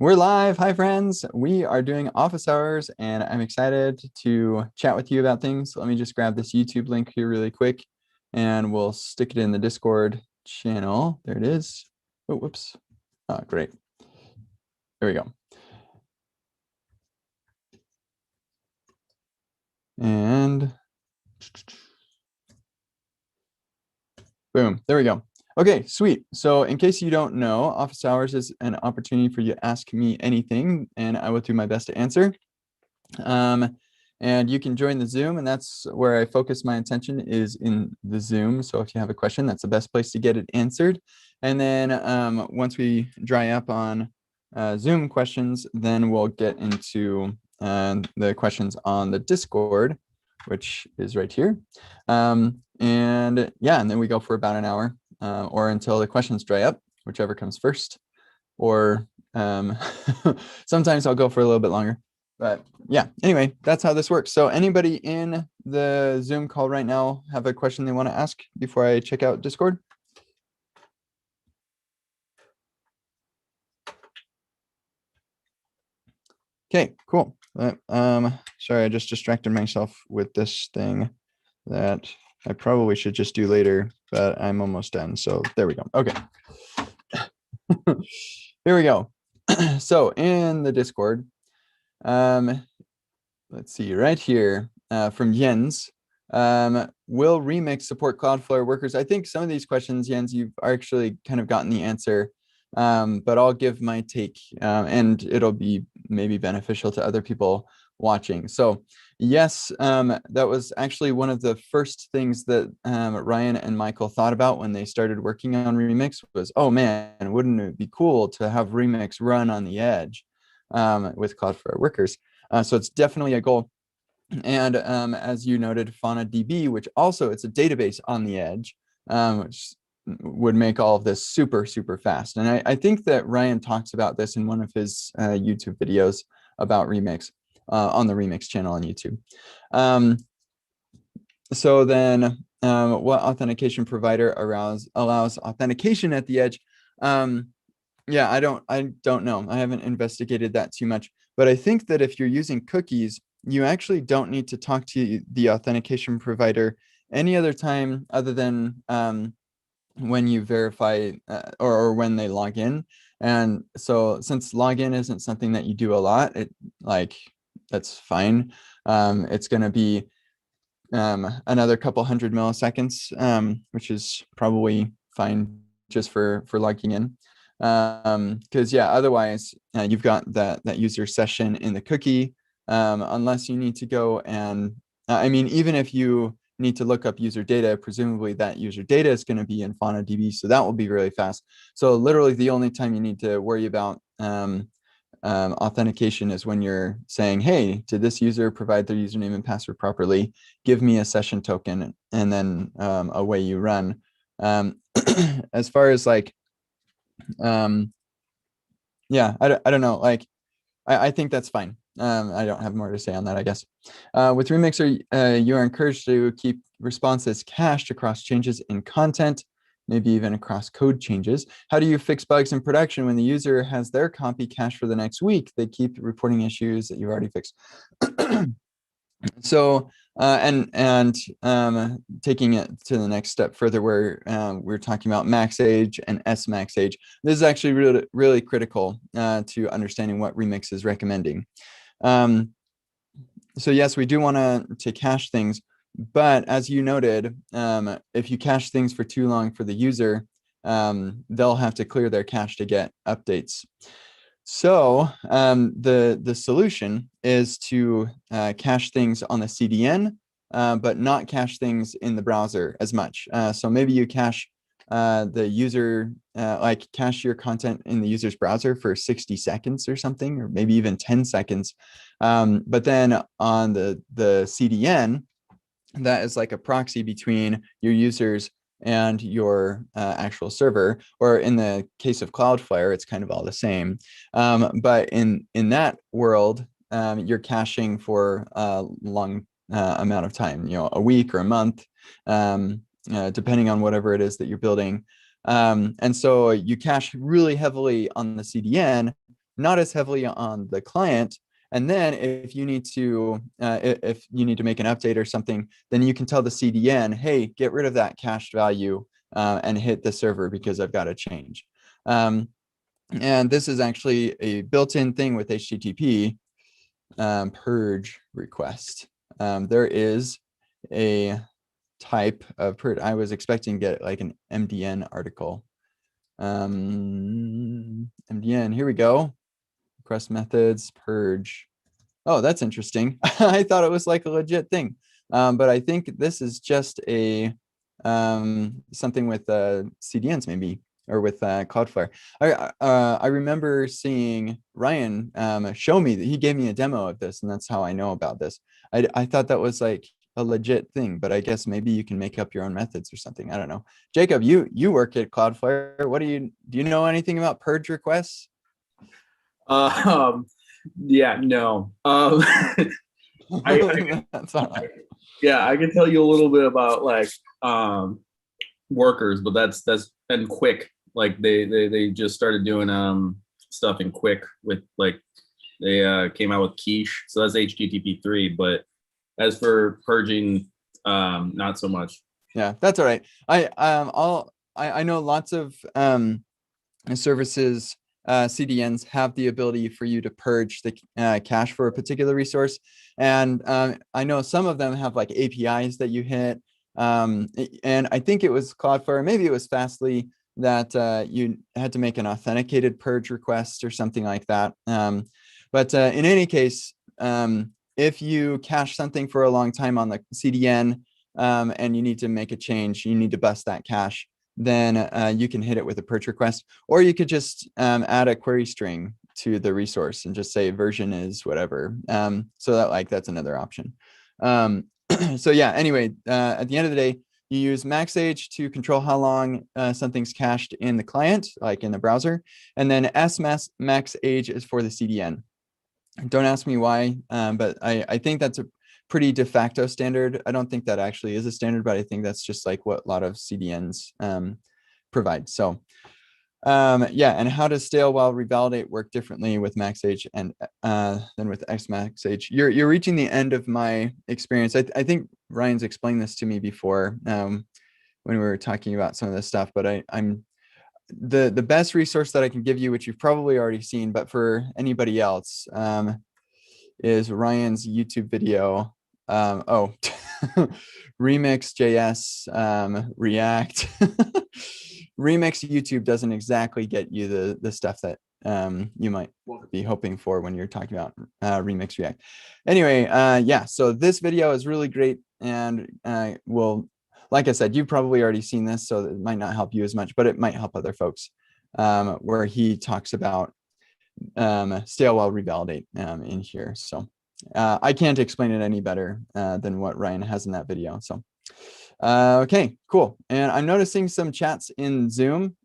We're live. Hi, friends. We are doing office hours, and I'm excited to chat with you about things. Let me just grab this YouTube link here really quick, and we'll stick it in the Discord channel. There it is. Oh, whoops. Oh, great. There we go. And boom. There we go. Okay, sweet. So in case you don't know, office hours is an opportunity for you to ask me anything, and I will do my best to answer. And you can join the Zoom, and that's where I focus my attention is in the Zoom. So if you have a question, that's the best place to get it answered. And then once we dry up on Zoom questions, then we'll get into the questions on the Discord, which is right here. And yeah, and then we go for about an hour or until the questions dry up, whichever comes first. Or sometimes I'll go for a little bit longer. But yeah, anyway, that's how this works. So anybody in the Zoom call right now have a question they want to ask before I check out Discord? Okay, cool. Sorry, I just distracted myself with this thing that I probably should just do later, but I'm almost done. So there we go. Okay. Here we go. So in the Discord, let's see right here from Jens. Will Remix support Cloudflare workers? I think some of these questions, Jens, you've actually kind of gotten the answer, but I'll give my take and it'll be maybe beneficial to other people watching. So yes, that was actually one of the first things that Ryan and Michael thought about when they started working on Remix was, oh man, wouldn't it be cool to have Remix run on the edge with Cloudflare workers? So it's definitely a goal. And as you noted, FaunaDB, which also it's a database on the edge, which would make all of this super, super fast. And I think that Ryan talks about this in one of his YouTube videos about Remix on the Remix channel on YouTube. So then what authentication provider allows authentication at the edge? Yeah, I don't know. I haven't investigated that too much, but I think that if you're using cookies, you actually don't need to talk to the authentication provider any other time other than when you verify or when they log in. And so since login isn't something that you do a lot, that's fine. It's going to be another couple hundred milliseconds, which is probably fine just for logging in. Because yeah, otherwise you've got that user session in the cookie, unless you need to go and I mean, even if you need to look up user data, presumably that user data is going to be in FaunaDB, so that will be really fast. So literally the only time you need to worry about authentication is when you're saying, hey, did this user provide their username and password properly? Give me a session token, and then away you run. As far as like yeah, I don't know, like I think that's fine. I don't have more to say on that, I guess. With Remixer, you are encouraged to keep responses cached across changes in content, maybe even across code changes. How do you fix bugs in production when the user has their copy cached for the next week? They keep reporting issues that you've already fixed. So taking it to the next step further, where we're talking about max age and max age. This is actually really, really critical to understanding what Remix is recommending. So yes, we do want to cache things, but as you noted, if you cache things for too long for the user, they'll have to clear their cache to get updates. So the solution is to cache things on the CDN, but not cache things in the browser as much. So maybe you cache the user, like cache your content in the user's browser for 60 seconds or something, or maybe even 10 seconds. But then on the CDN, that is like a proxy between your users and your actual server, or in the case of Cloudflare, it's kind of all the same. But in that world, you're caching for a long amount of time, a week or a month, depending on whatever it is that you're building. And so you cache really heavily on the CDN, not as heavily on the client. And then if you need to make an update or something, then you can tell the CDN, hey, get rid of that cached value and hit the server because I've got to change. And this is actually a built-in thing with HTTP, purge request. There is a type of purge. I was expecting to get like an MDN article. MDN, here we go. Request methods, purge. Oh, that's interesting. I thought it was like a legit thing. But I think this is just a something with CDNs maybe, or with Cloudflare. I remember seeing Ryan show me that he gave me a demo of this, and that's how I know about this. I thought that was like a legit thing, but I guess maybe you can make up your own methods or something. I don't know. Jacob, you work at Cloudflare. What do you know anything about purge requests? Yeah, no. That's all right. Yeah, I can tell you a little bit about like workers, but that's and Quick. Like they just started doing stuff in Quick with like they came out with Quiche, so that's HTTP 3. But as for purging, not so much. Yeah, that's all right. I know lots of services, CDNs have the ability for you to purge the cache for a particular resource. And I know some of them have like APIs that you hit. And I think it was Cloudflare, maybe it was Fastly, that you had to make an authenticated purge request or something like that. But in any case, if you cache something for a long time on the CDN and you need to make a change, you need to bust that cache, then you can hit it with a purge request, or you could just add a query string to the resource and just say version is whatever. So that that's another option. So yeah, anyway, at the end of the day, you use max age to control how long something's cached in the client, like in the browser, and then max age is for the CDN. Don't ask me why, but I think that's a pretty de facto standard. I don't think that actually is a standard, but I think that's just like what a lot of CDNs provide. So yeah, and how does stale while revalidate work differently with max age and than with X max age? You're reaching the end of my experience. I think Ryan's explained this to me before when we were talking about some of this stuff, but I'm the best resource that I can give you, which you've probably already seen, but for anybody else, is Ryan's YouTube video. Remix.js, React. Remix YouTube doesn't exactly get you the stuff that you might be hoping for when you're talking about Remix React. Anyway, yeah, so this video is really great, and will, like I said, you've probably already seen this, so it might not help you as much, but it might help other folks, where he talks about stale while revalidate in here. So I can't explain it any better than what Ryan has in that video. So okay, cool. And I'm noticing some chats in Zoom.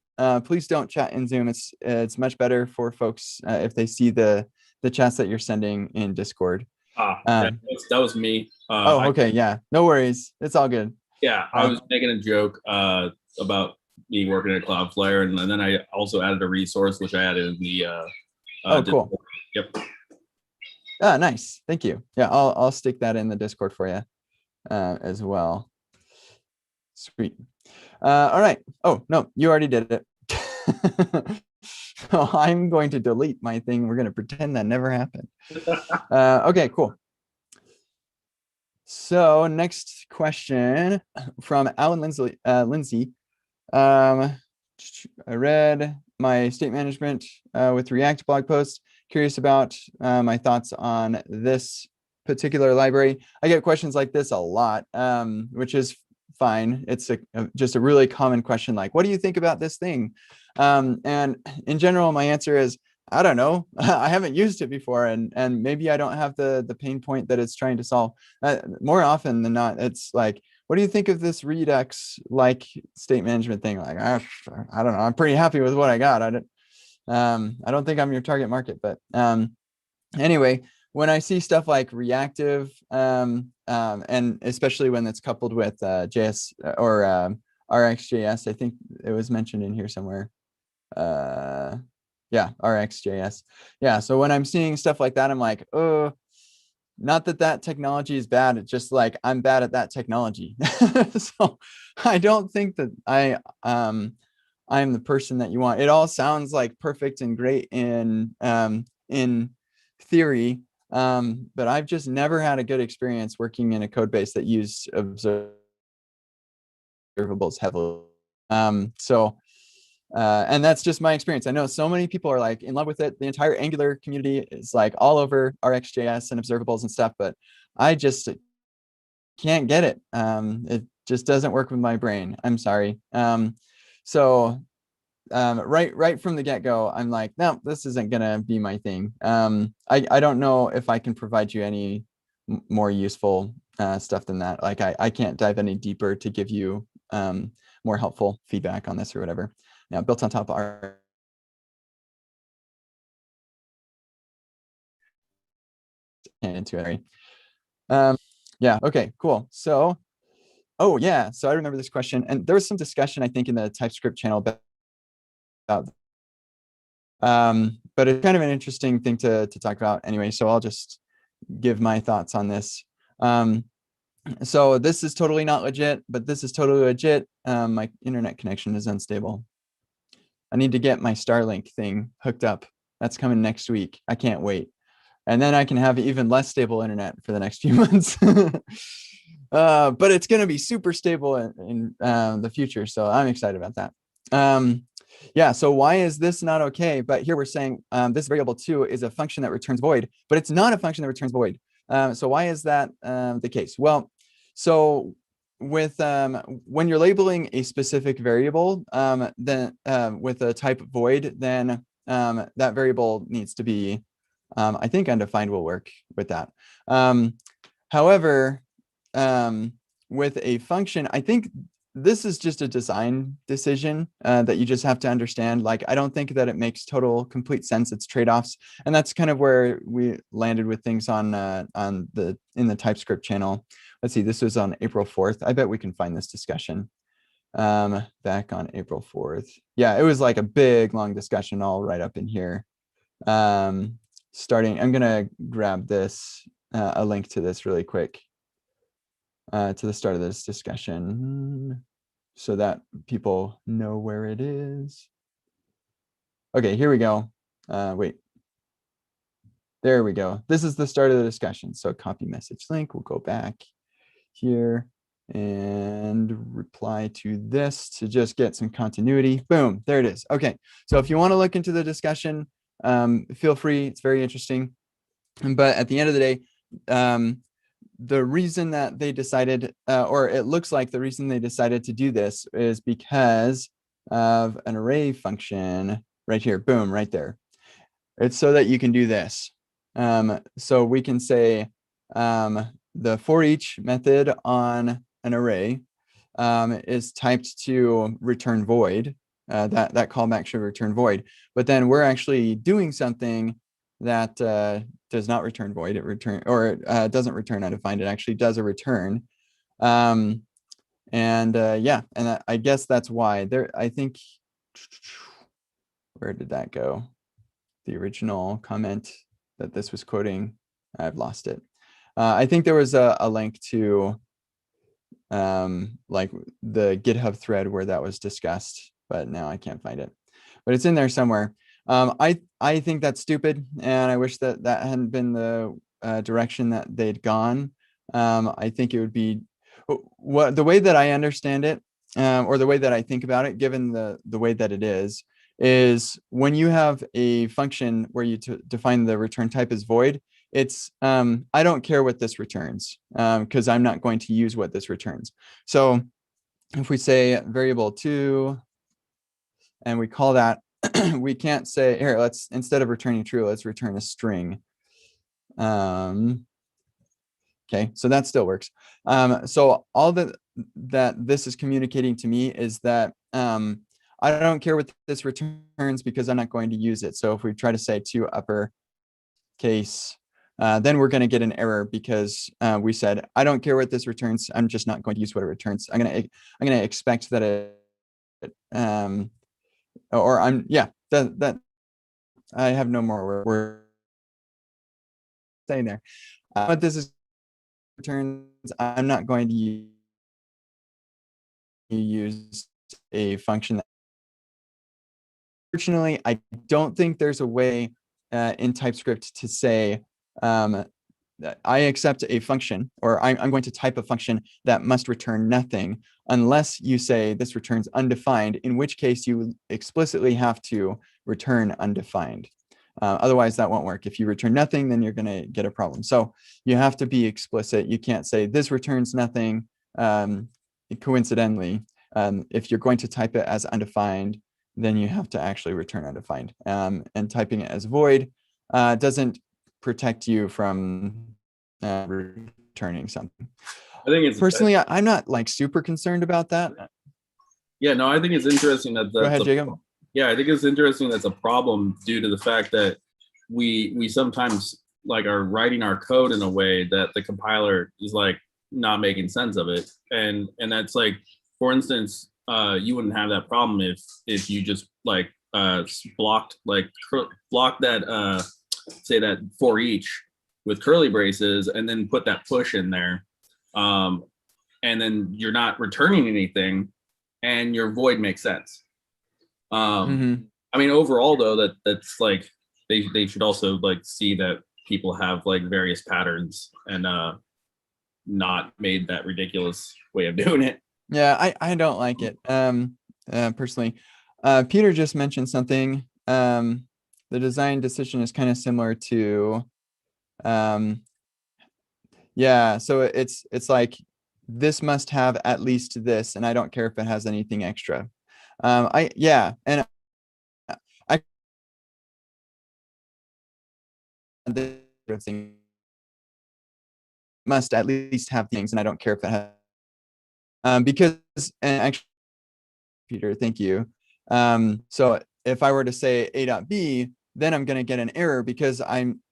Please don't chat in Zoom. It's much better for folks if they see the chats that you're sending in Discord. That was me. Oh, okay, yeah, no worries. It's all good. Yeah, I was making a joke about me working at Cloudflare, and then I also added a resource which I added in the. Oh, cool. Yep. Ah, nice. Thank you. Yeah, I'll stick that in the Discord for you as well. Sweet. All right. Oh no, you already did it. So I'm going to delete my thing. We're going to pretend that never happened. Okay, cool. So next question from Alan Lindsay. I read my state management with React blog post. Curious about my thoughts on this particular library. I get questions like this a lot, which is fine. It's just a really common question, like, what do you think about this thing? And in general, my answer is, I don't know. I haven't used it before, and maybe I don't have the pain point that it's trying to solve. More often than not, it's like, what do you think of this Redux like state management thing? Like, I don't know. I'm pretty happy with what I got. I don't think I'm your target market, but anyway, when I see stuff like reactive, and especially when it's coupled with JS or RxJS, I think it was mentioned in here somewhere. Yeah, RxJS. Yeah, so when I'm seeing stuff like that, I'm like, oh, not that that technology is bad. It's just like I'm bad at that technology. So I don't think that I'm the person that you want. It all sounds like perfect and great in theory, but I've just never had a good experience working in a code base that used observables heavily. And that's just my experience. I know so many people are like in love with it. The entire Angular community is like all over RxJS and observables and stuff, but I just can't get it. It just doesn't work with my brain. I'm sorry. So right from the get-go, I'm like, no, this isn't gonna be my thing. I don't know if I can provide you any more useful stuff than that. Like I can't dive any deeper to give you more helpful feedback on this or whatever. Now, built on top of our into it. Yeah, okay, cool. So, oh yeah, so I remember this question, and there was some discussion, I think, in the TypeScript channel about but it's kind of an interesting thing to talk about anyway, so I'll just give my thoughts on this. So this is totally not legit, but this is totally legit. My internet connection is unstable. I need to get my Starlink thing hooked up. That's coming next week. I can't wait. And then I can have even less stable internet for the next few months. But it's going to be super stable in the future. So I'm excited about that. Yeah, so why is this not okay? But here we're saying this variable 2 is a function that returns void, but it's not a function that returns void. So why is that the case? Well, so with when you're labeling a specific variable, then with a type void, then that variable needs to be, I think undefined will work with that. However, with a function, I think this is just a design decision that you just have to understand. Like, I don't think that it makes total complete sense. It's trade-offs, and that's kind of where we landed with things in the TypeScript channel. Let's see, this was on April 4th. I bet we can find this discussion back on April 4th. Yeah, it was like a big long discussion all right up in here. Starting, I'm gonna grab this a link to this really quick to the start of this discussion so that people know where it is. Okay, here we go. Wait, there we go. This is the start of the discussion. So copy message link, we'll go back here and reply to this to just get some continuity. Boom, there it is. Okay, so if you want to look into the discussion, feel free, it's very interesting. But at the end of the day, the reason that they decided, or it looks like the reason they decided to do this is because of an array function right here, boom, right there. It's so that you can do this. So we can say the for each method on an array is typed to return void. That callback should return void. But then we're actually doing something that does not return void. It doesn't return undefined. It actually does a return. Yeah, and I guess that's why there. I think, where did that go? The original comment that this was quoting, I've lost it. I think there was a link to like the GitHub thread where that was discussed, but now I can't find it. But it's in there somewhere. I think that's stupid, and I wish that that hadn't been the direction that they'd gone. I think it would be the way that I understand it, or the way that I think about it, given the way that it is when you have a function where you define the return type as void, it's I don't care what this returns because I'm not going to use what this returns. So if we say variable 2 and we call that, we can't say here, let's, instead of returning true, let's return a string. Okay, so that still works. So all that this is communicating to me is that I don't care what this returns because I'm not going to use it. So if we try to say to uppercase, then we're going to get an error because we said, I don't care what this returns. I'm just not going to use what it returns. I'm going to expect that it, yeah, that I have no more words saying there. What this is returns, I'm not going to use a function. Fortunately, I don't think there's a way in TypeScript to say I accept a function, or I'm going to type a function that must return nothing unless you say this returns undefined, in which case you explicitly have to return undefined. Otherwise, that won't work. If you return nothing, then you're going to get a problem. So you have to be explicit. You can't say this returns nothing coincidentally. If you're going to type it as undefined, then you have to actually return undefined. And typing it as void doesn't protect you from returning something. I think it's personally, I'm not like super concerned about that. Yeah, no, I think it's interesting that Go ahead, Jacob. Yeah, I think it's interesting that's a problem due to the fact that we sometimes like are writing our code in a way that the compiler is like not making sense of it, and that's like, for instance, you wouldn't have that problem if you just like blocked that say that for each with curly braces and then put that push in there, and then you're not returning anything and your void makes sense. I mean, overall though, that's like they should also like see that people have like various patterns and not made that ridiculous way of doing it. Yeah, I don't like it personally. Peter just mentioned something. The design decision is kind of similar to yeah, so it's like this must have at least this, and I don't care if it has anything extra. Yeah, and I thing must at least have things, and I don't care if it has because, and actually, Peter, thank you. So if I were to say a.b, then I'm going to get an error because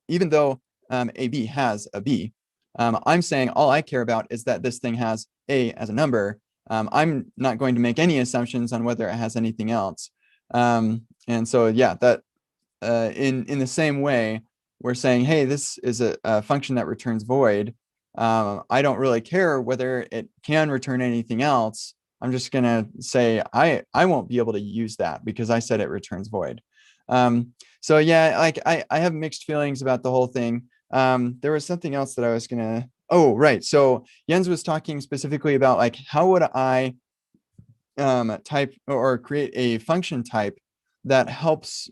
even though ab has a b, I'm saying all I care about is that this thing has a as a number. I'm not going to make any assumptions on whether it has anything else. And so, yeah, that in the same way, we're saying, hey, this is a function that returns void. I don't really care whether it can return anything else. I'm just going to say I won't be able to use that because I said it returns void. So yeah, like I have mixed feelings about the whole thing. There was something else that I was going to, oh, right. So Jens was talking specifically about like, how would I type or create a function type that helps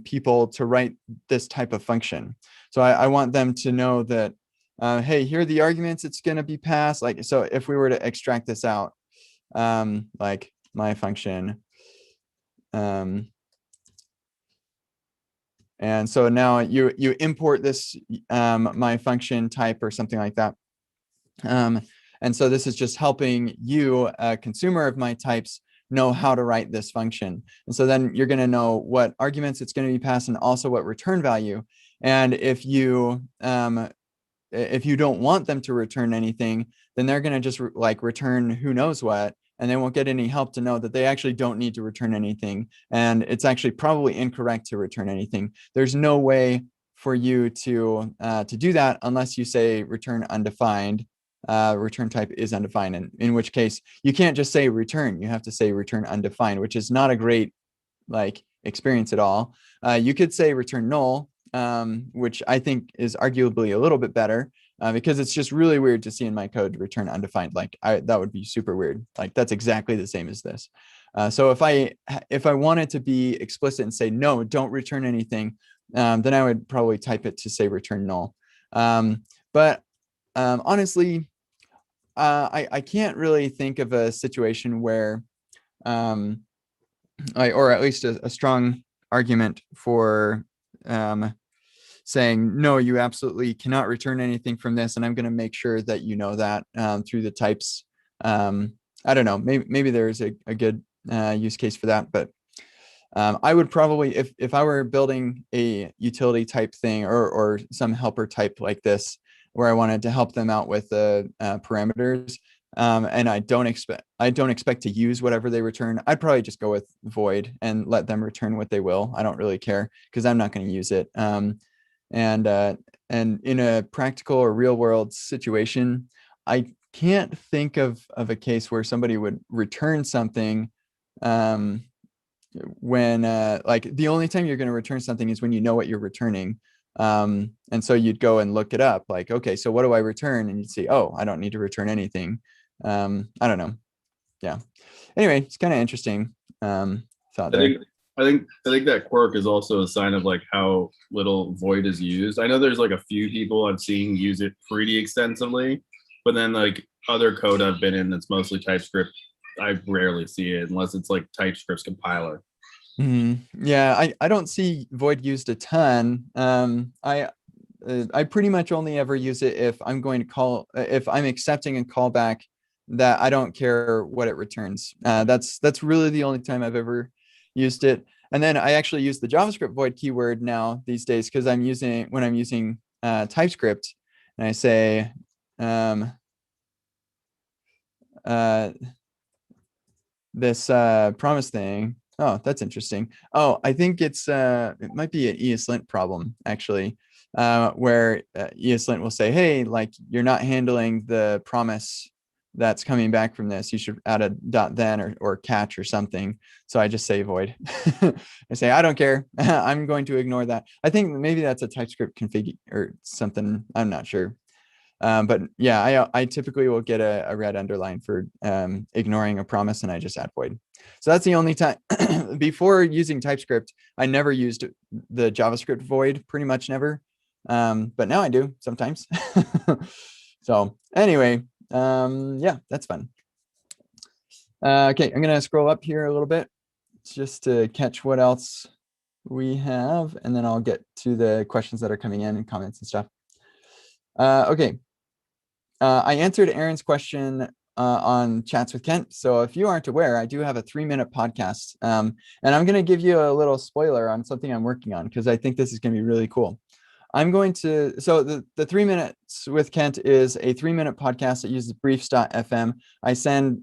people to write this type of function. So I want them to know that, hey, here are the arguments it's going to be passed. Like, so if we were to extract this out, like my function, and so now you import this my function type or something like that. And so this is just helping you, a consumer of my types, know how to write this function. And so then you're going to know what arguments it's going to be passed and also what return value. And if you don't want them to return anything, then they're going to just like return who knows what, and they won't get any help to know that they actually don't need to return anything. And it's actually probably incorrect to return anything. There's no way for you to do that unless you say return undefined. Return type is undefined, and in which case you can't just say return. You have to say return undefined, which is not a great like experience at all. You could say return null, which I think is arguably a little bit better because it's just really weird to see in my code return undefined. Like that would be super weird. Like that's exactly the same as this. So if I wanted to be explicit and say no, don't return anything, then I would probably type it to say return null. But honestly, I can't really think of a situation where, or at least a strong argument for saying, no, you absolutely cannot return anything from this. And I'm going to make sure that you know that through the types. I don't know, maybe there's a good use case for that, but I would probably, if I were building a utility type thing or some helper type like this, where I wanted to help them out with the parameters, and I don't expect to use whatever they return, I'd probably just go with void and let them return what they will. I don't really care because I'm not going to use it. And in a practical or real world situation, I can't think of a case where somebody would return something when like the only time you're going to return something is when you know what you're returning. And so you'd go and look it up, like, okay, so what do I return? And you'd see, oh, I don't need to return anything. I don't know. Yeah. Anyway, it's kind of interesting thought I there. think I think that quirk is also a sign of like how little void is used. I know there's like a few people I've seen use it pretty extensively, but then like other code I've been in that's mostly TypeScript, I rarely see it unless it's like TypeScript's compiler. Yeah, I don't see void used a ton. I pretty much only ever use it if I'm going to call, if I'm accepting a callback that I don't care what it returns. That's really the only time I've ever used it. And then I actually use the JavaScript void keyword now these days because when I'm using TypeScript, and I say uh, this promise thing. Oh, that's interesting. Oh, I think it might be an ESLint problem actually, where ESLint will say, hey, like you're not handling the promise that's coming back from this. You should add a dot then or catch or something. So I just say void. I say, I don't care. I'm going to ignore that. I think maybe that's a TypeScript config or something. I'm not sure. But yeah, I typically will get a red underline for ignoring a promise, and I just add void. So that's the only time. Before using TypeScript, I never used the JavaScript void, pretty much never. But now I do sometimes. So anyway, yeah, that's fun. Okay, I'm gonna scroll up here a little bit just to catch what else we have, and then I'll get to the questions that are coming in and comments and stuff. Okay. I answered Aaron's question on Chats with Kent. So if you aren't aware, I do have a 3-minute podcast. And I'm going to give you a little spoiler on something I'm working on because I think this is going to be really cool. So the 3 minutes with Kent is a 3-minute podcast that uses briefs.fm.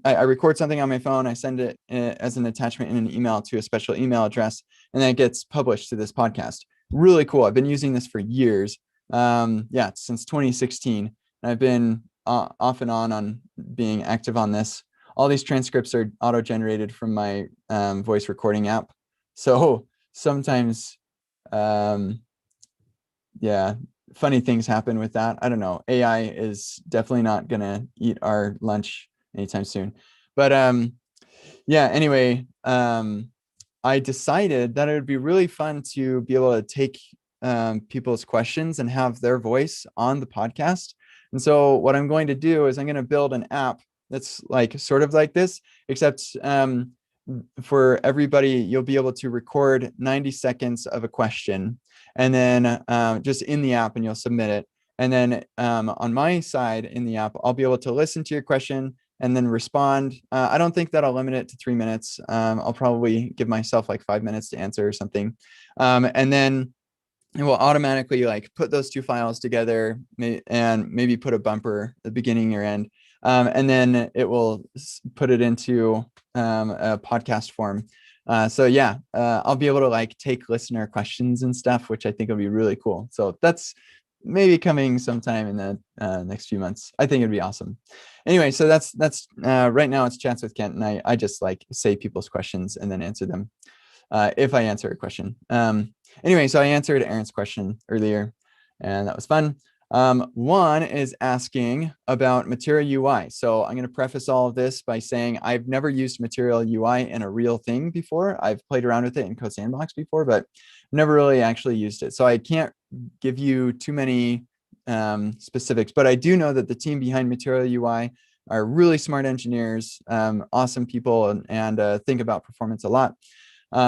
I record something on my phone. I send it as an attachment in an email to a special email address, and then it gets published to this podcast. Really cool. I've been using this for years. Yeah, since 2016. And I've been off and on being active on this. All these transcripts are auto-generated from my voice recording app. So sometimes, yeah, funny things happen with that. I don't know. AI is definitely not going to eat our lunch anytime soon. But yeah, anyway, I decided that it would be really fun to be able to take people's questions and have their voice on the podcast. And so what I'm going to do is I'm going to build an app that's like sort of like this, except for everybody, you'll be able to record 90 seconds of a question and then just in the app, and you'll submit it. And then on my side in the app, I'll be able to listen to your question and then respond. I don't think that I'll limit it to 3 minutes. I'll probably give myself like 5 minutes to answer or something. And then it will automatically like put those two files together and maybe put a bumper at the beginning or end. And then it will put it into a podcast form. So yeah, I'll be able to like take listener questions and stuff, which I think will be really cool. So that's maybe coming sometime in the next few months. I think it'd be awesome. Anyway, so that's right now it's Chats with Kent, and I just like say people's questions and then answer them if I answer a question. Anyway, so I answered Aaron's question earlier, and that was fun. One is asking about Material UI. So I'm going to preface all of this by saying I've never used Material UI in a real thing before. I've played around with it in Code Sandbox before, but never really actually used it. So I can't give you too many specifics, but I do know that the team behind Material UI are really smart engineers, awesome people, and think about performance a lot.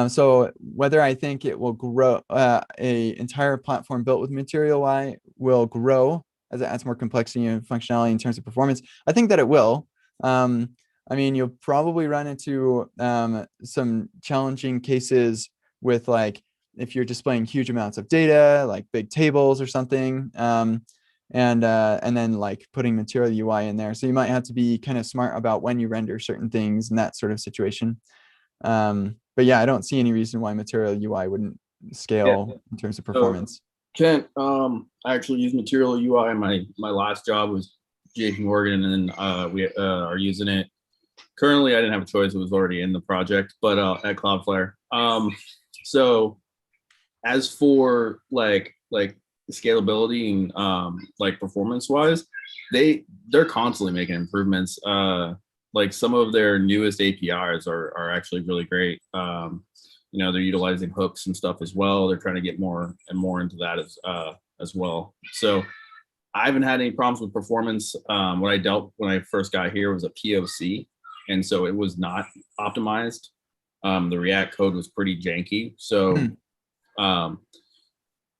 So whether I think it will grow, a entire platform built with Material UI will grow as it adds more complexity and functionality in terms of performance, I think that it will. I mean, you'll probably run into some challenging cases with like, if you're displaying huge amounts of data, like big tables or something, and then like putting material UI in there. So you might have to be kind of smart about when you render certain things and that sort of situation. But yeah, I don't see any reason why material UI wouldn't scale in terms of performance. Kent, I actually use Material UI. My last job was JP Morgan, and then we are using it. Currently, I didn't have a choice; it was already in the project. But at Cloudflare, so as for like scalability and like performance wise, they're constantly making improvements. Like some of their newest APIs are actually really great. They're utilizing hooks and stuff as well. They're trying to get more and more into that as well. So I haven't had any problems with performance. What I dealt when I first got here was a POC, and so it was not optimized. The React code was pretty janky, so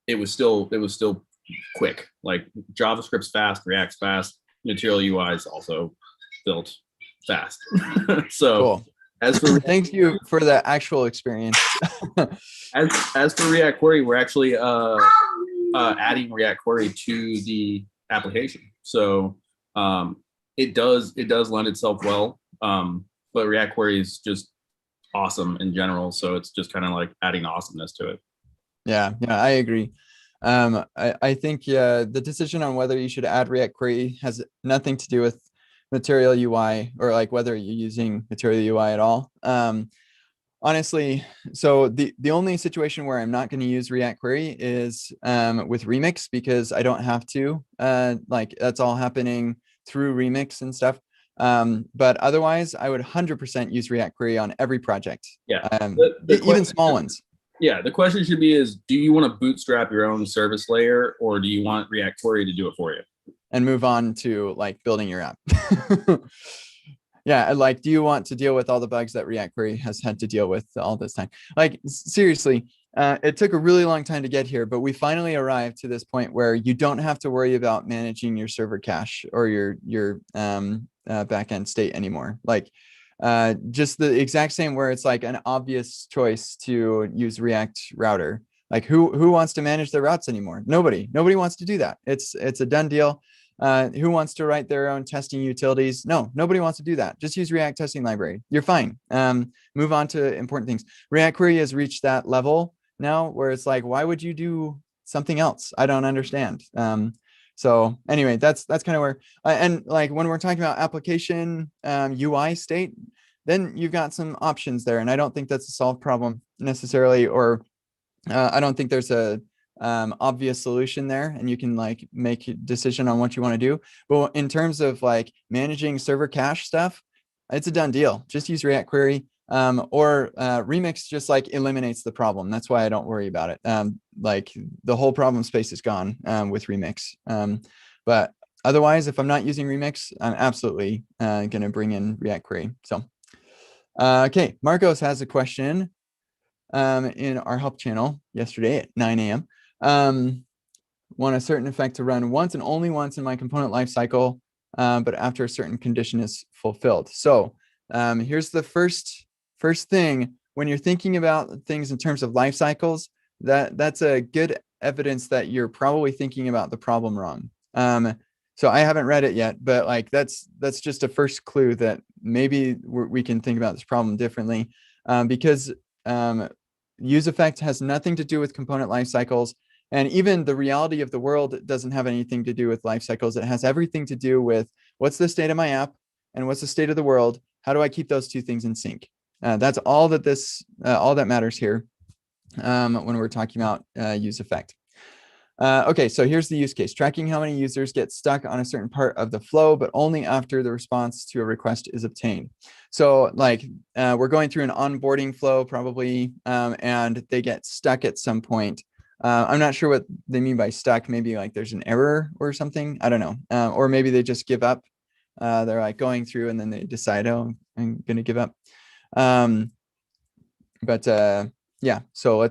it was still quick. Like JavaScript's fast, React's fast, Material UI is also built fast. So cool. As for thank you for the actual experience. as for React Query, we're actually adding React Query to the application. So it does lend itself well. But React Query is just awesome in general. So it's just kind of like adding awesomeness to it. Yeah, I agree. I think the decision on whether you should add React Query has nothing to do with Material UI or like whether you're using Material UI at all. Honestly, so the only situation where I'm not going to use React Query is with Remix, because I don't have to. Like that's all happening through Remix and stuff. But otherwise, I would 100% use React Query on every project. Yeah, even small ones. Yeah, the question should be is, do you want to bootstrap your own service layer, or do you want React Query to do it for you? And move on to like building your app. Yeah, like, do you want to deal with all the bugs that React Query has had to deal with all this time? Like, seriously, it took a really long time to get here, but we finally arrived to this point where you don't have to worry about managing your server cache or your backend state anymore. Like, just the exact same where it's like an obvious choice to use React Router. Like, who wants to manage their routes anymore? Nobody wants to do that. It's a done deal. Who wants to write their own testing utilities? No, nobody wants to do that. Just use React testing library. You're fine. Move on to important things. React Query has reached that level now where it's like, why would you do something else? I don't understand. So anyway, that's kind of where, and like when we're talking about application UI state, then you've got some options there. And I don't think that's a solved problem necessarily, or I don't think there's a obvious solution there, and you can like make a decision on what you want to do. But in terms of like managing server cache stuff, it's a done deal. Just use React Query, or Remix just like eliminates the problem. That's why I don't worry about it. Like the whole problem space is gone with Remix. But otherwise, if I'm not using Remix, I'm absolutely going to bring in React Query. So, okay, Marcos has a question in our help channel yesterday at 9 a.m. Want a certain effect to run once and only once in my component lifecycle, but after a certain condition is fulfilled. So here's the first thing. When you're thinking about things in terms of life cycles, that's a good evidence that you're probably thinking about the problem wrong. So I haven't read it yet, but like that's just a first clue that maybe we can think about this problem differently, because use effect has nothing to do with component life cycles. And even the reality of the world doesn't have anything to do with life cycles. It has everything to do with what's the state of my app and what's the state of the world. How do I keep those two things in sync? That's all that all that matters here when we're talking about use effect. Okay, so here's the use case. Tracking how many users get stuck on a certain part of the flow, but only after the response to a request is obtained. So like we're going through an onboarding flow probably, and they get stuck at some point. I'm not sure what they mean by stuck. Maybe like there's an error or something. I don't know. Or maybe they just give up. They're like going through and then they decide, oh, I'm going to give up. Yeah, so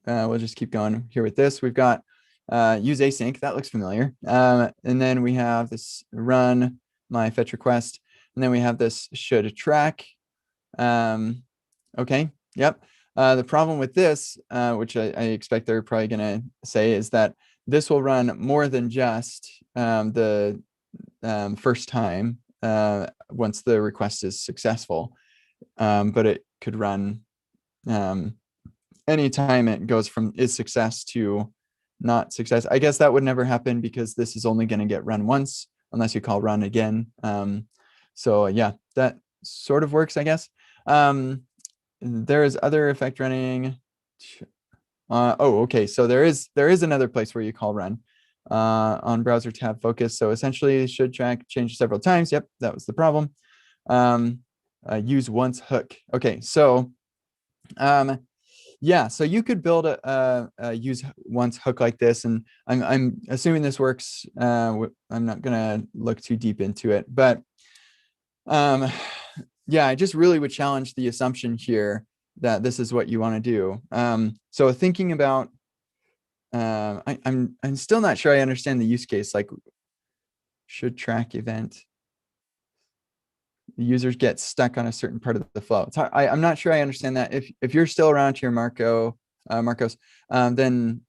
we'll just keep going here with this. We've got use async. That looks familiar. And then we have this run my fetch request. And then we have this should track. Okay, yep. The problem with this, which I expect they're probably going to say, is that this will run more than just the first time once the request is successful, but it could run anytime it goes from is success to not success. I guess that would never happen because this is only going to get run once unless you call run again. So yeah, that sort of works, I guess. There is other effect running. Oh, okay. So there is another place where you call run on browser tab focus. So essentially should track change several times. Yep, that was the problem. Use once hook. Okay, so yeah, so you could build a use once hook like this, and I'm assuming this works. I'm not gonna look too deep into it, but yeah, I just really would challenge the assumption here that this is what you want to do. So thinking about, I'm still not sure I understand the use case. Like, should track event. The users get stuck on a certain part of the flow. It's hard, I'm not sure I understand that. If you're still around here, Marcos, then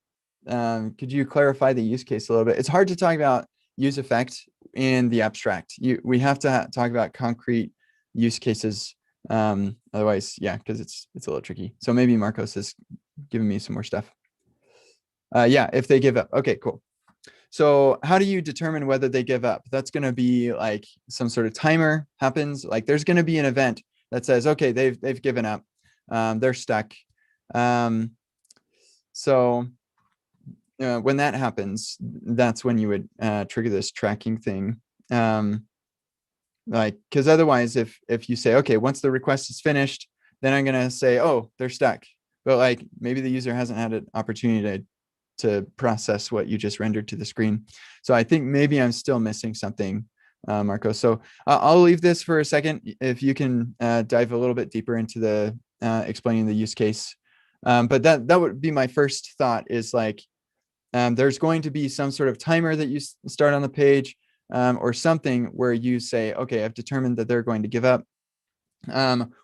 could you clarify the use case a little bit? It's hard to talk about use effect in the abstract. We have to talk about concrete use cases. Otherwise, yeah, because it's a little tricky. So maybe Marcos is giving me some more stuff. Yeah, if they give up. Okay, cool. So how do you determine whether they give up? That's going to be like some sort of timer happens. Like there's going to be an event that says, okay, they've given up. They're stuck. So when that happens, that's when you would trigger this tracking thing. Like, because otherwise, if you say, okay, once the request is finished, then I'm going to say, oh, they're stuck. But like maybe the user hasn't had an opportunity to process what you just rendered to the screen. So I think maybe I'm still missing something, Marco. So I'll leave this for a second. If you can dive a little bit deeper into the explaining the use case. But that would be my first thought is like, there's going to be some sort of timer that you start on the page or something where you say, okay, I've determined that they're going to give up.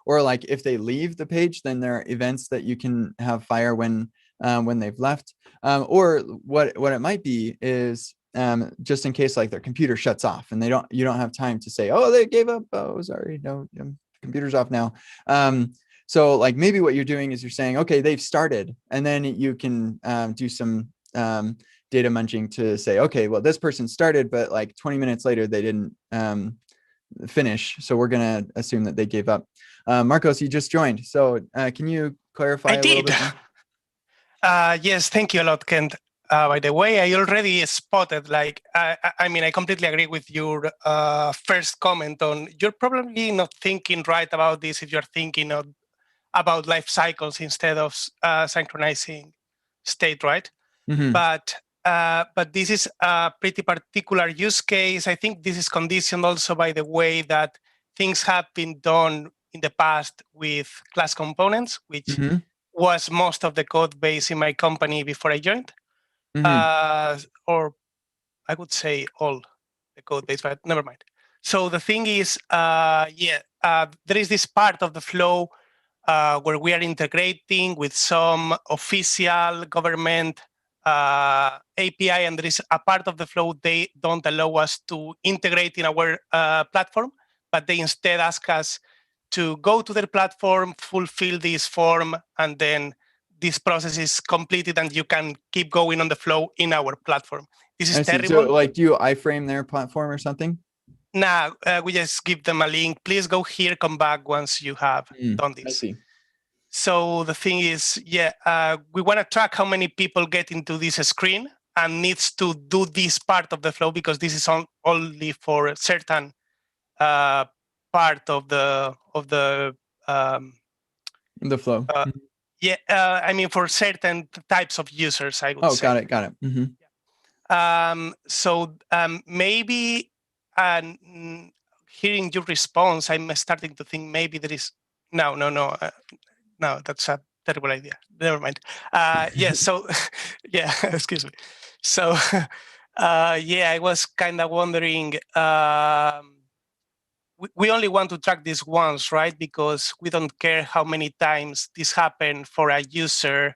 Or like if they leave the page, then there are events that you can have fire when they've left. Or what it might be is just in case like their computer shuts off and you don't have time to say, oh, they gave up. Oh, sorry, no, computer's off now. So like maybe what you're doing is you're saying, okay, they've started, and then you can do some data munching to say, okay, well, this person started, but like 20 minutes later, they didn't finish. So we're going to assume that they gave up. Marcos, you just joined. So can you clarify a little bit more? Yes, thank you a lot, Kent. By the way, I already spotted, like, I mean, I completely agree with your first comment on, you're probably not thinking right about this if you're thinking about life cycles instead of synchronizing state, right? Mm-hmm. But this is a pretty particular use case. I think this is conditioned also by the way that things have been done in the past with class components, which Mm-hmm. was most of the code base in my company before I joined. Mm-hmm. Or I would say all the code base, but never mind. So the thing is, there is this part of the flow where we are integrating with some official government API, and there is a part of the flow they don't allow us to integrate in our platform, but they instead ask us to go to their platform, fulfill this form, and then this process is completed and you can keep going on the flow in our platform. This is terrible. So like, do you iframe their platform or something? Nah, we just give them a link. Please go here, come back once you have done this. I see. So the thing is, we want to track how many people get into this screen and needs to do this part of the flow because this is only for a certain part of the flow. I mean for certain types of users, I would say. Oh, got it. Mm-hmm. So maybe hearing your response, I'm starting to think maybe there is no, that's a terrible idea. Never mind. So yeah, excuse me. So I was kind of wondering. We only want to track this once, right? Because we don't care how many times this happened for a user.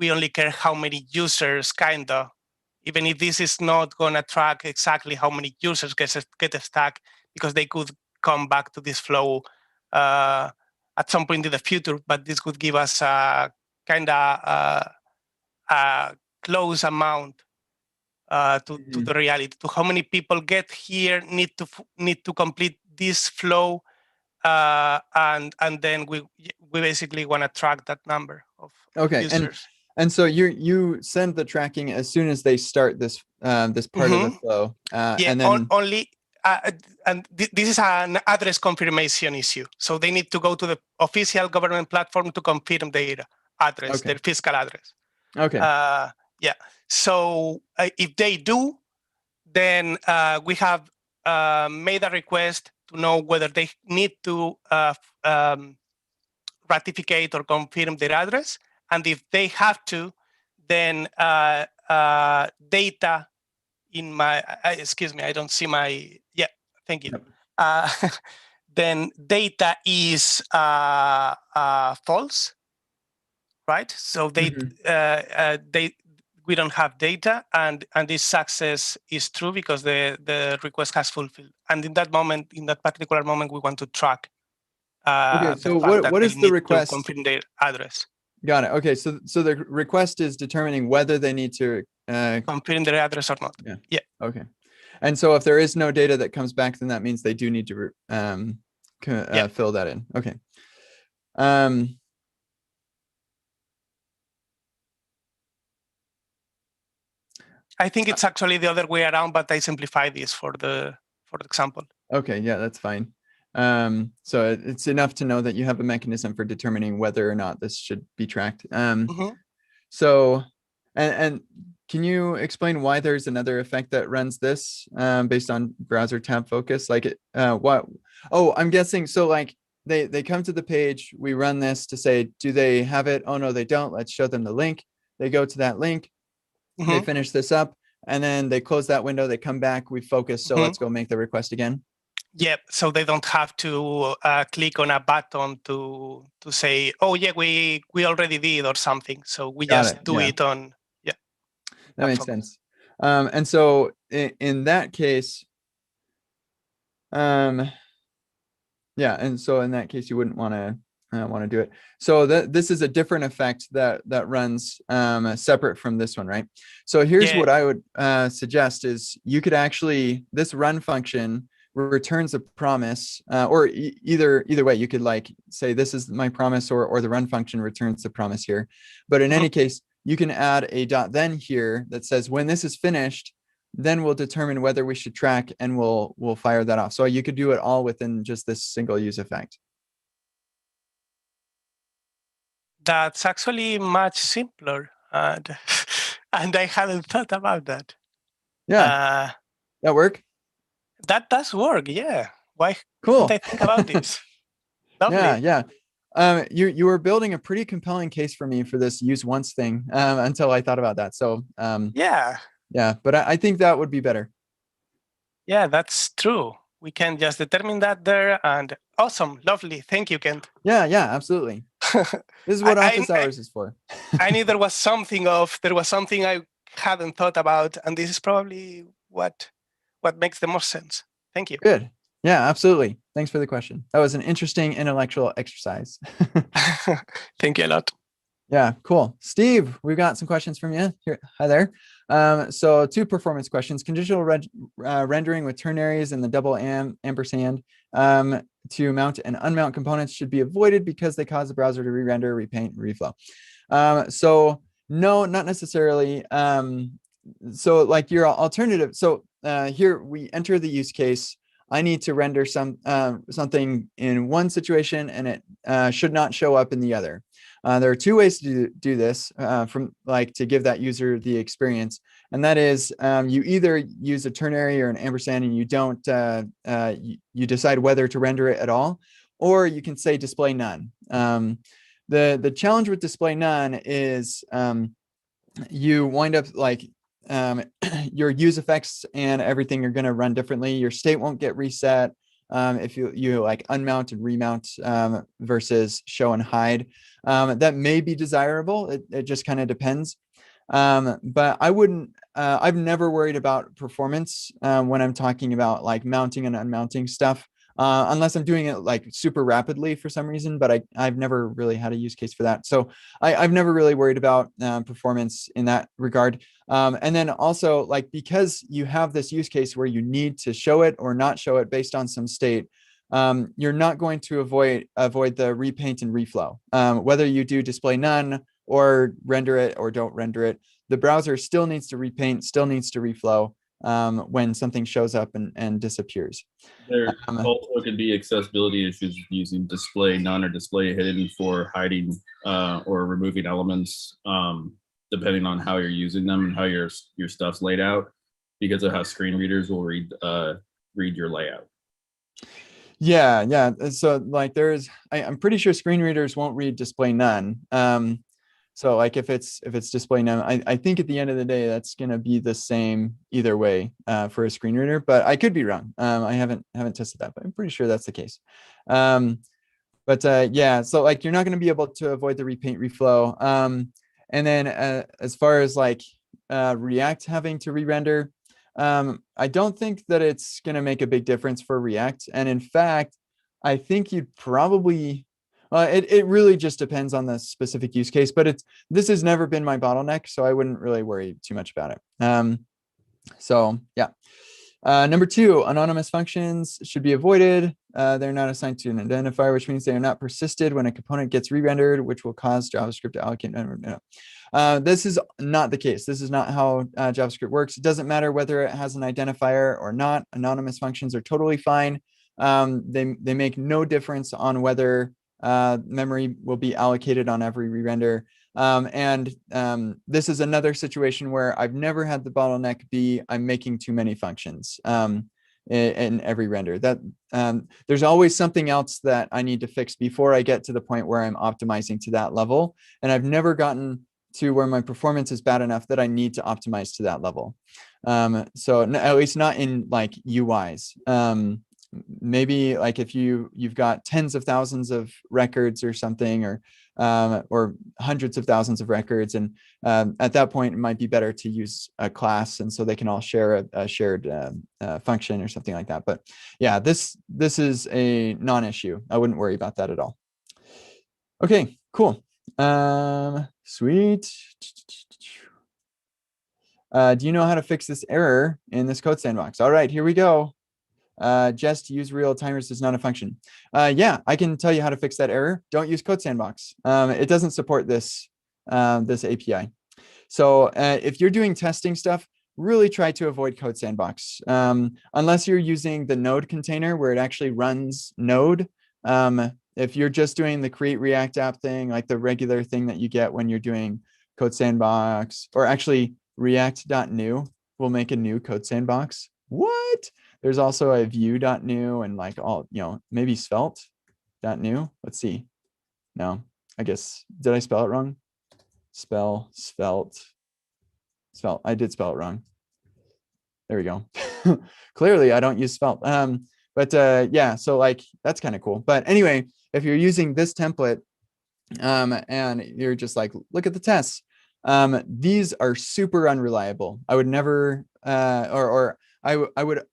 we only care how many users, even if this is not going to track exactly how many users get stuck, because they could come back to this flow at some point in the future, but this could give us a close amount to the reality, to how many people get here, need to complete this flow, and then we basically want to track that number of users. And so you send the tracking as soon as they start this this part of the flow, yeah, and then only this is an address confirmation issue. So they need to go to the official government platform to confirm their address, their physical address. Okay. Yeah. So if they do, then we have made a request to know whether they need to ratificate or confirm their address. And if they have to, then data in my, excuse me, I don't see my, yeah, thank you. Then data is false, right? So we don't have data, and this success is true because the request has fulfilled. And in that moment, in that particular moment, we want to track so what is the request? To confirm their address. Got it. Okay, so the request is determining whether they need to confirm their address or not. Yeah. Okay. And so if there is no data that comes back, then that means they do need to fill that in. Okay. I think it's actually the other way around, but I simplified this for the example. Okay, yeah, that's fine. So it's enough to know that you have a mechanism for determining whether or not this should be tracked. So, and can you explain why there's another effect that runs this based on browser tab focus? Like what? Oh, I'm guessing. So like they come to the page, we run this to say, do they have it? Oh no, they don't. Let's show them the link. They go to that link. They finish this up, and then they close that window. They come back. We focus. So let's go make the request again. Yep. So they don't have to click on a button to say, "Oh yeah, we already did" or something. So we just do it on. Yeah. That makes sense. And so in that case, yeah. And so in that case, you wouldn't want to do it. So this is a different effect that runs separate from this one, right? So here's what I would suggest is you could actually, this run function returns a promise, or either way, you could like say this is my promise, or the run function returns the promise here. But in any case, you can add a .then here that says when this is finished, then we'll determine whether we should track, and we'll fire that off. So you could do it all within just this single use effect. That's actually much simpler, and I hadn't thought about that. Yeah, that work? That does work. Yeah. Why? Cool. Didn't I think about this? Lovely. Yeah. You were building a pretty compelling case for me for this use once thing until I thought about that. So yeah, but I think that would be better. Yeah, that's true. We can just determine that there, and awesome, lovely. Thank you, Kent. Yeah, absolutely. This is what Office Hours is for. I knew there was something I hadn't thought about, and this is probably what makes the most sense. Thank you. Good. Yeah, absolutely. Thanks for the question. That was an interesting intellectual exercise. Thank you a lot. Yeah, cool. Steve, we've got some questions from you here. Hi there. So 2 performance questions. Conditional rendering with ternaries and the double ampersand to mount and unmount components should be avoided because they cause the browser to re-render, repaint, reflow. So no, not necessarily. So like your alternative. So here we enter the use case. I need to render something in one situation, and it should not show up in the other. There are 2 ways to do this from like to give that user the experience. And that is you either use a ternary or an ampersand and you don't, you decide whether to render it at all, or you can say display none. The challenge with display none is you wind up like your use effects and everything are going to run differently. Your state won't get reset. if you like unmount and remount versus show and hide. That may be desirable. It just kind of depends. But I wouldn't, I've never worried about performance when I'm talking about like mounting and unmounting stuff. Unless I'm doing it like super rapidly for some reason, but I've never really had a use case for that. So I've never really worried about performance in that regard. And then also like, because you have this use case where you need to show it or not show it based on some state, you're not going to avoid the repaint and reflow. Whether you do display none or render it or don't render it, the browser still needs to repaint, still needs to reflow when something shows up and disappears. There also could be accessibility issues using display none or display hidden for hiding or removing elements, depending on how you're using them and how your stuff's laid out, because of how screen readers will read your layout. Yeah. So like I'm pretty sure screen readers won't read display none. So like if it's display none, I think at the end of the day, that's going to be the same either way for a screen reader, but I could be wrong. I haven't tested that, but I'm pretty sure that's the case. But yeah, so like you're not going to be able to avoid the repaint reflow. And then as far as like React having to re-render, I don't think that it's going to make a big difference for React. And in fact, I think you'd probably, it really just depends on the specific use case, but this has never been my bottleneck, so I wouldn't really worry too much about it. So yeah. Number 2, anonymous functions should be avoided. They're not assigned to an identifier, which means they are not persisted when a component gets re-rendered, which will cause JavaScript to allocate. This is not the case. This is not how JavaScript works. It doesn't matter whether it has an identifier or not. Anonymous functions are totally fine. They make no difference on whether memory will be allocated on every re-render. This is another situation where I've never had the bottleneck be I'm making too many functions in every render. There's always something else that I need to fix before I get to the point where I'm optimizing to that level. And I've never gotten to where my performance is bad enough that I need to optimize to that level. So at least not in like UIs. Maybe like if you've got tens of thousands of records or something, or hundreds of thousands of records, and at that point it might be better to use a class, and so they can all share a shared function or something like that. But yeah, this is a non-issue. I wouldn't worry about that at all. Okay, cool. Sweet. Do you know how to fix this error in this code sandbox? All right, here we go. Just use real timers is not a function. Yeah, I can tell you how to fix that error. Don't use Code Sandbox. It doesn't support this API. So if you're doing testing stuff, really try to avoid Code Sandbox. Unless you're using the node container where it actually runs node. If you're just doing the create React app thing, like the regular thing that you get when you're doing Code Sandbox, or actually React.new will make a new Code Sandbox. What? There's also a view.new and like all, maybe svelte.new. Let's see. No, I guess, did I spell it wrong? Svelte. I did spell it wrong. There we go. Clearly I don't use svelte. But yeah, so like, that's kind of cool. But anyway, if you're using this template and you're just like, look at the tests, these are super unreliable. I would never, I would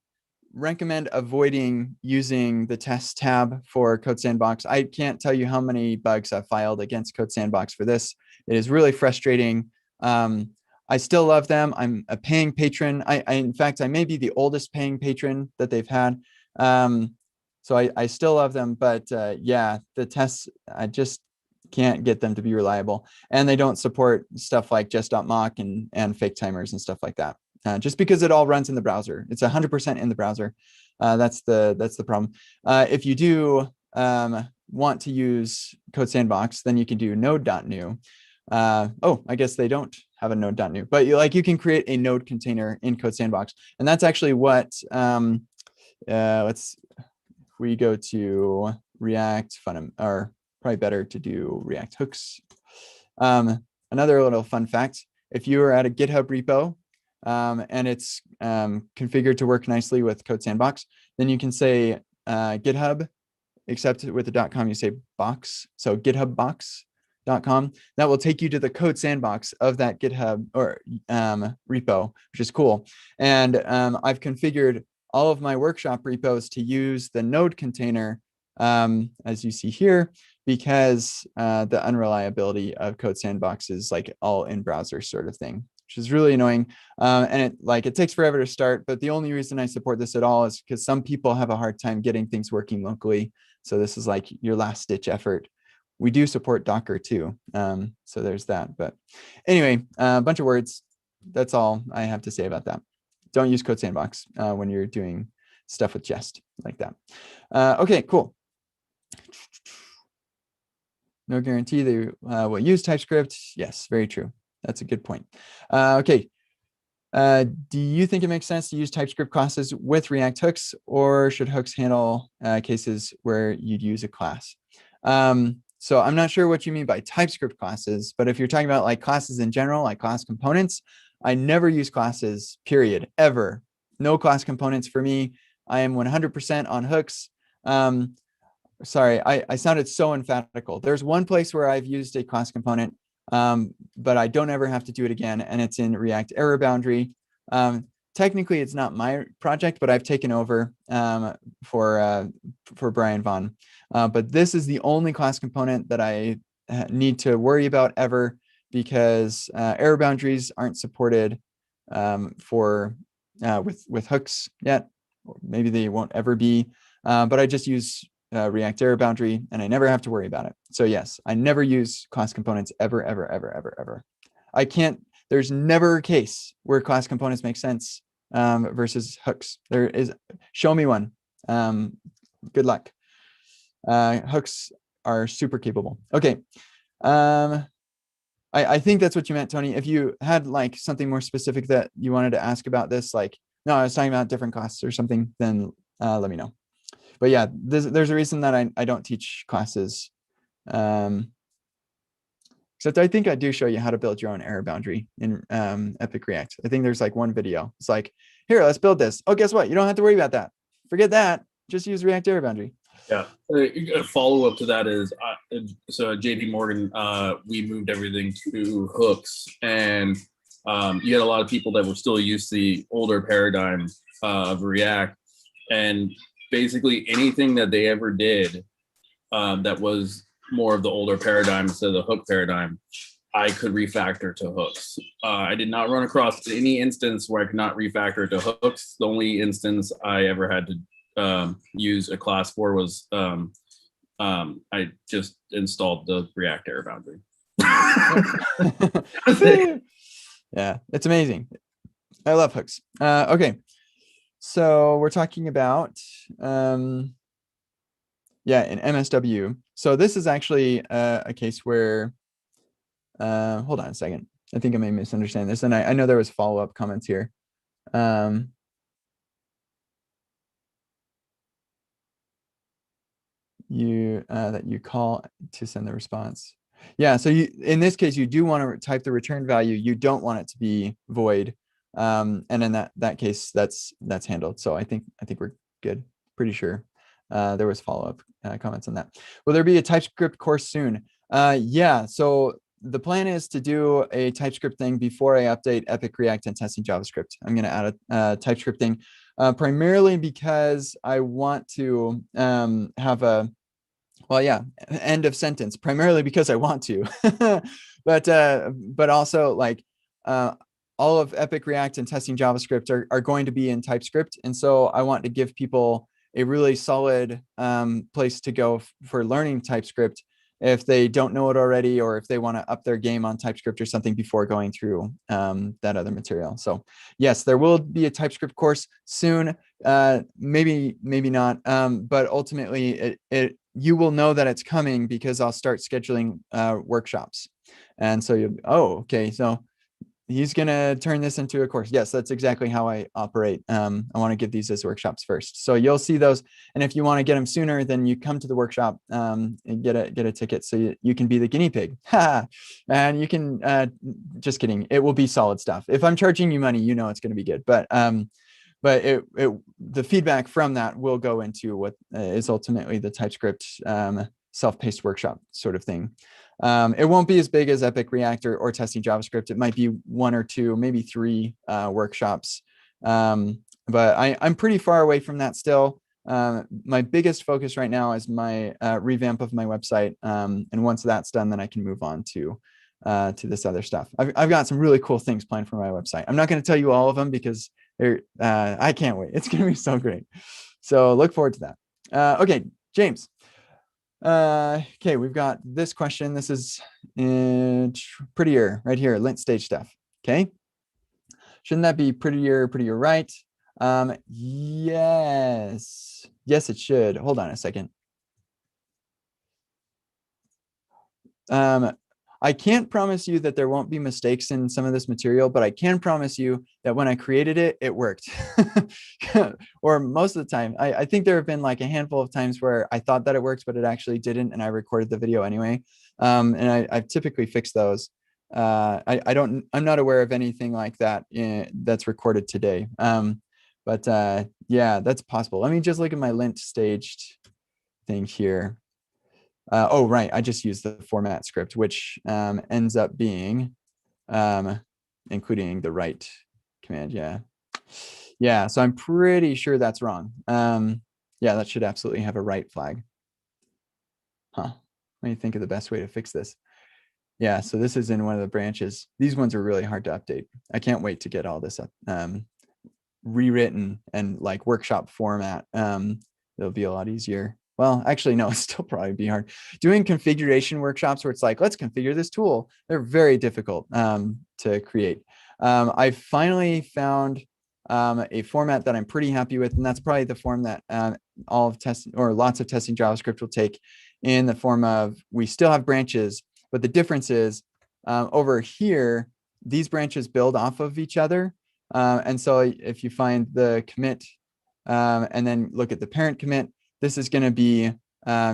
recommend avoiding using the test tab for Code Sandbox. I can't tell you how many bugs I've filed against Code Sandbox for this. It is really frustrating. I still love them. I'm a paying patron. In fact, I may be the oldest paying patron that they've had. So I still love them, but yeah, the tests, I just can't get them to be reliable. And they don't support stuff like just.mock and fake timers and stuff like that. Just because it all runs in the browser. It's 100% in the browser. That's the problem. If you do want to use Code Sandbox, then you can do node.new. Oh, I guess they don't have a node.new, but you can create a node container in Code Sandbox. And that's actually what, we go to React or probably better to do React hooks. Another little fun fact, if you are at a GitHub repo, and it's configured to work nicely with Code Sandbox, then you can say GitHub, except with the .com, you say box. So githubbox.com. That will take you to the code sandbox of that GitHub or repo, which is cool. And I've configured all of my workshop repos to use the node container, as you see here, because the unreliability of code sandbox is like all in browser sort of thing, which is really annoying. And it takes forever to start, but the only reason I support this at all is because some people have a hard time getting things working locally. So this is like your last ditch effort. We do support Docker too. So there's that. But anyway, a bunch of words. That's all I have to say about that. Don't use code sandbox when you're doing stuff with Jest like that. Okay, cool. No guarantee they will use TypeScript. Yes, very true. That's a good point. Okay. Do you think it makes sense to use TypeScript classes with React hooks, or should hooks handle cases where you'd use a class? So I'm not sure what you mean by TypeScript classes, but if you're talking about like classes in general, like class components, I never use classes, period, ever. No class components for me. I am 100% on hooks. Sorry, I sounded so emphatical. There's one place where I've used a class component, but I don't ever have to do it again, and it's in React Error Boundary. Technically, it's not my project, but I've taken over for Brian Vaughn. But this is the only class component that I need to worry about ever, because error boundaries aren't supported with hooks yet. Or maybe they won't ever be, but I just use React Error Boundary, and I never have to worry about it. So yes, I never use class components ever, ever, ever, ever, ever. I can't, there's never a case where class components make sense versus hooks. There is, show me one. Good luck. Hooks are super capable. Okay. I think that's what you meant, Tony. If you had like something more specific that you wanted to ask about this, like, no, I was talking about different classes or something, then let me know. But yeah, there's a reason that I don't teach classes. Except I think I do show you how to build your own error boundary in Epic React. I think there's like one video. It's like, here, let's build this. Oh, guess what? You don't have to worry about that. Forget that. Just use React Error Boundary. Yeah. A follow-up to that is, so at JP Morgan, we moved everything to hooks, and you had a lot of people that were still used to the older paradigm of React, and basically anything that they ever did that was more of the older paradigm instead of the hook paradigm, I could refactor to hooks. I did not run across any instance where I could not refactor to hooks. The only instance I ever had to use a class for was I just installed the React Error Boundary. Yeah, it's amazing. I love hooks. Okay, so we're talking about yeah, in MSW. So this is actually a case where hold on a second. I think I may misunderstand this, and I know there was follow-up comments here. That you call to send the response. Yeah, so you, in this case, you do want to type the return value. You don't want it to be void. And in that case, that's handled. So I think we're good. Pretty sure. There was follow-up comments on that. Will there be a TypeScript course soon? Yeah, so the plan is to do a TypeScript thing before I update Epic React and testing JavaScript. I'm going to add a TypeScript thing primarily because I want to have a, well, yeah, end of sentence, primarily because I want to, but also like all of Epic React and testing JavaScript are going to be in TypeScript. And so I want to give people a really solid place to go for learning TypeScript if they don't know it already, or if they want to up their game on TypeScript or something before going through that other material. So yes, there will be a TypeScript course soon, maybe not, but ultimately you will know that it's coming because I'll start scheduling workshops. And so oh, okay, so he's going to turn this into a course. Yes, that's exactly how I operate. I want to give these as workshops first. So you'll see those. And if you want to get them sooner, then you come to the workshop and get a ticket so you can be the guinea pig. And you can, just kidding. It will be solid stuff. If I'm charging you money, you know it's going to be good. But but the feedback from that will go into what is ultimately the TypeScript self-paced workshop sort of thing. It won't be as big as Epic React or testing JavaScript. It might be 1 or 2, maybe 3 workshops. But I'm pretty far away from that still. My biggest focus right now is my revamp of my website. And once that's done, then I can move on to this other stuff. I've got some really cool things planned for my website. I'm not going to tell you all of them because I can't wait. It's going to be so great. So look forward to that. Okay, James. Okay, we've got this question. This is prettier right here, lint stage stuff. Okay. Shouldn't that be prettier right? Yes, it should. Hold on a second. I can't promise you that there won't be mistakes in some of this material, but I can promise you that when I created it, it worked. Or most of the time. I think there have been like a handful of times where I thought that it worked, but it actually didn't, and I recorded the video anyway. And I've typically fixed those. I'm not aware of anything like that that's recorded today. But yeah, that's possible. Let me just look at my lint staged thing here. Oh, right. I just used the format script, which ends up being including the right command. Yeah. Yeah. So I'm pretty sure that's wrong. Yeah, that should absolutely have a right flag. Huh. Let me think of the best way to fix this. Yeah. So this is in one of the branches. These ones are really hard to update. I can't wait to get all this up, rewritten and like workshop format. It'll be a lot easier. Well, actually, no, it'll still probably be hard. Doing configuration workshops where it's like, let's configure this tool. They're very difficult to create. I finally found a format that I'm pretty happy with, and that's probably the form that all of testing or lots of testing JavaScript will take, in the form of, we still have branches, but the difference is over here, these branches build off of each other. And so if you find the commit and then look at the parent commit, this is going to be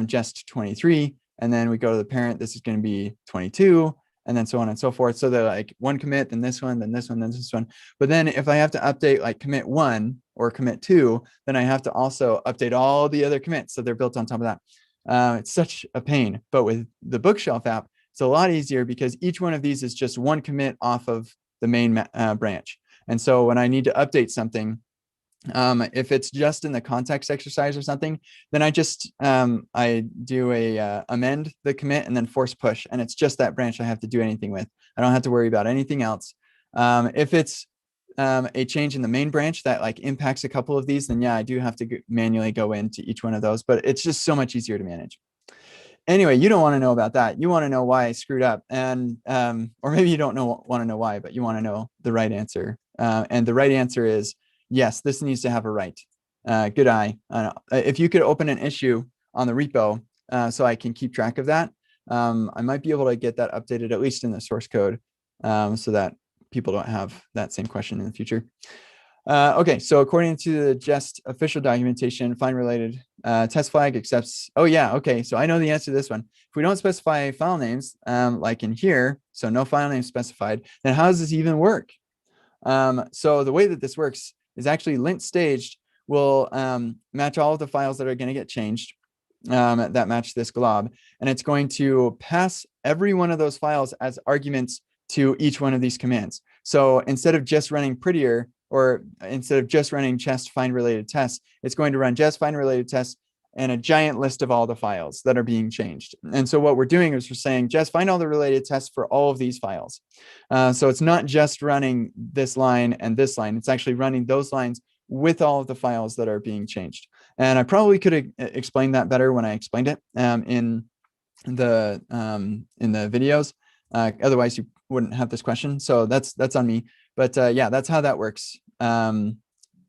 just 23. And then we go to the parent, this is going to be 22, and then so on and so forth. So they're like one commit, then this one, then this one, then this one. But then if I have to update like commit 1 or commit 2, then I have to also update all the other commits. So they're built on top of that. It's such a pain. But with the Bookshelf app, it's a lot easier because each one of these is just one commit off of the main branch. And so when I need to update something, if it's just in the context exercise or something, then I just I do a amend the commit and then force push, and it's just that branch I have to do anything with. I don't have to worry about anything else. If it's a change in the main branch that like impacts a couple of these, then yeah, I do have to manually go into each one of those, but it's just so much easier to manage. Anyway, you don't want to know about that. You want to know why I screwed up, and or maybe you don't want to know why, but you want to know the right answer. And the right answer is yes, this needs to have a right. Good eye. If you could open an issue on the repo so I can keep track of that, I might be able to get that updated, at least in the source code, so that people don't have that same question in the future. Okay, so according to the Jest official documentation, find related test flag accepts. Oh yeah, okay, so I know the answer to this one. If we don't specify file names, like in here, so no file name specified, then how does this even work? So the way that this works is actually lint staged will match all of the files that are going to get changed that match this glob, and it's going to pass every one of those files as arguments to each one of these commands. So instead of just running prettier, or instead of just running just find related tests, it's going to run just find related tests and a giant list of all the files that are being changed. And so what we're doing is we're saying just find all the related tests for all of these files. So it's not just running this line and this line, it's actually running those lines with all of the files that are being changed. And I probably could have explained that better when I explained it in the videos. Otherwise you wouldn't have this question. So that's on me. But yeah, that's how that works.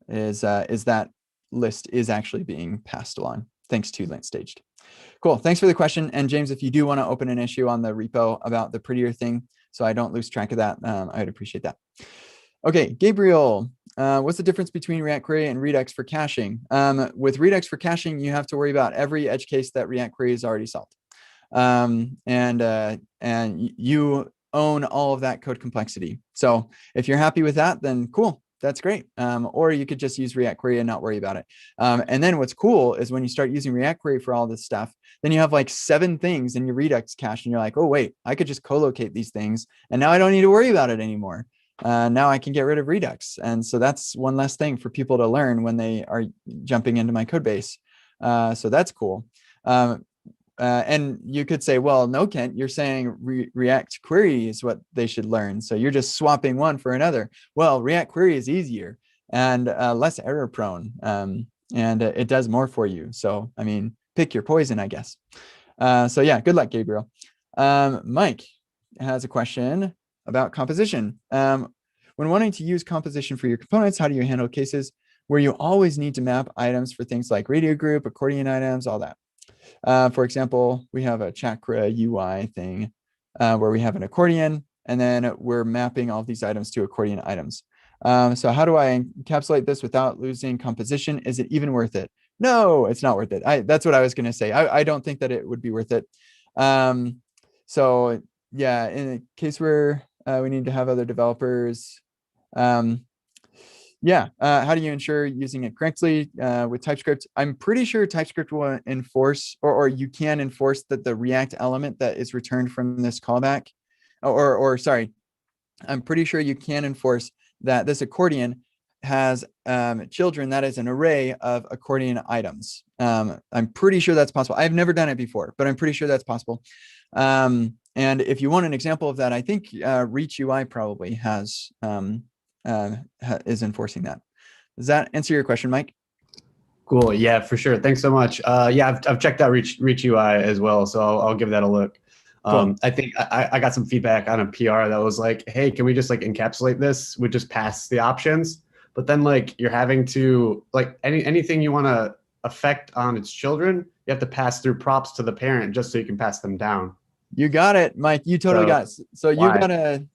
Is that list is actually being passed along thanks to lint staged. Cool. Thanks for the question. And James, if you do want to open an issue on the repo about the prettier thing, so I don't lose track of that, I would appreciate that. Okay, Gabriel, what's the difference between React Query and Redux for caching? With Redux for caching, you have to worry about every edge case that React Query has already solved. And you own all of that code complexity. So if you're happy with that, then cool. that's great. Or you could just use React Query and not worry about it. And then what's cool is when you start using React Query for all this stuff, then you have like 7 things in your Redux cache, and you're like, oh wait, I could just co-locate these things, and now I don't need to worry about it anymore. Now I can get rid of Redux, and so that's one less thing for people to learn when they are jumping into my code base. So that's cool. And you could say, well, no, Kent, you're saying React Query is what they should learn. So you're just swapping one for another. Well, React Query is easier and less error prone. And it does more for you. So, I mean, pick your poison, I guess. So yeah, good luck, Gabriel. Mike has a question about composition. When wanting to use composition for your components, how do you handle cases where you always need to map items for things like radio group, accordion items, all that? For example, we have a chakra UI thing where we have an accordion, and then we're mapping all these items to accordion items. So how do I encapsulate this without losing composition? Is it even worth it? No, it's not worth it. That's what I was going to say. I don't think that it would be worth it. So yeah, in a case where we need to have other developers, yeah, how do you ensure using it correctly with TypeScript? I'm pretty sure TypeScript will enforce, or you can enforce that the React element that is returned from this callback, or sorry, I'm pretty sure you can enforce that this accordion has children that is an array of accordion items. I'm pretty sure that's possible. I've never done it before, but I'm pretty sure that's possible. And if you want an example of that, I think Reach UI probably has is enforcing that. Does that answer your question, Mike? Cool. Yeah, for sure. Thanks so much. Yeah, I've checked out Reach UI as well, so I'll give that a look. Cool. I think I got some feedback on a PR that was like, hey, can we just like encapsulate this? We just pass the options, but then like you're having to like anything you want to affect on its children, you have to pass through props to the parent just so you can pass them down. You got it, Mike. You totally got it. So you why? gotta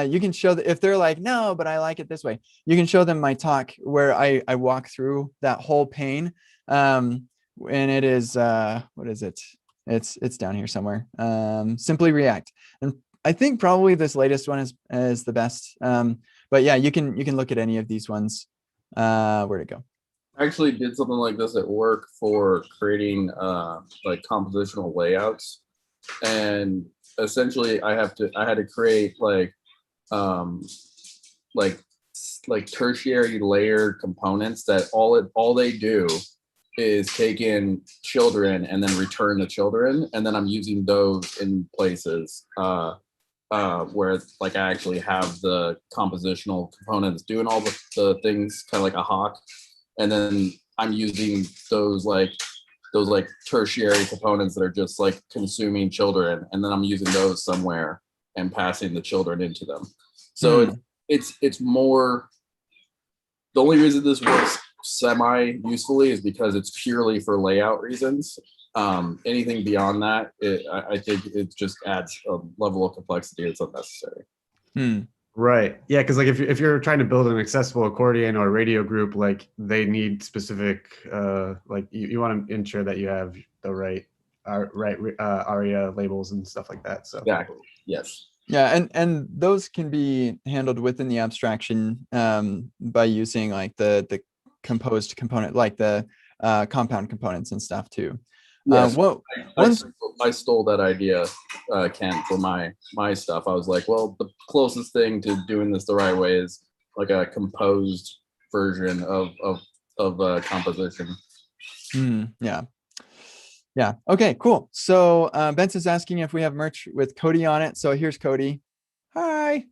you can show that if they're like, no, but I like it this way, you can show them my talk where I walk through that whole pane. And it is what is it? It's down here somewhere. Simply React. And I think probably this latest one is the best. But yeah, you can look at any of these ones. Where'd it go? I actually did something like this at work for creating like compositional layouts. And essentially I had to create like tertiary layered components that all they do is take in children and then return the children, and then I'm using those in places where like I actually have the compositional components doing all the things kind of like a hawk, and then I'm using those tertiary components that are just like consuming children, and then I'm using those somewhere and passing the children into them. So it's more, the only reason this works semi usefully is because it's purely for layout reasons. Anything beyond that, I think it just adds a level of complexity that's unnecessary. Right. Yeah, because like if you're trying to build an accessible accordion or radio group, like they need specific like you want to ensure that you have the right ARIA labels and stuff like that. So exactly. Yes. Yeah, and those can be handled within the abstraction by using like the composed component, like the compound components and stuff too. Yes. I stole that idea, Ken, for my stuff. I was like, well, the closest thing to doing this the right way is like a composed version of composition. Yeah. Yeah. Okay, cool. So Benson's asking if we have merch with Cody on it. So here's Cody. Hi.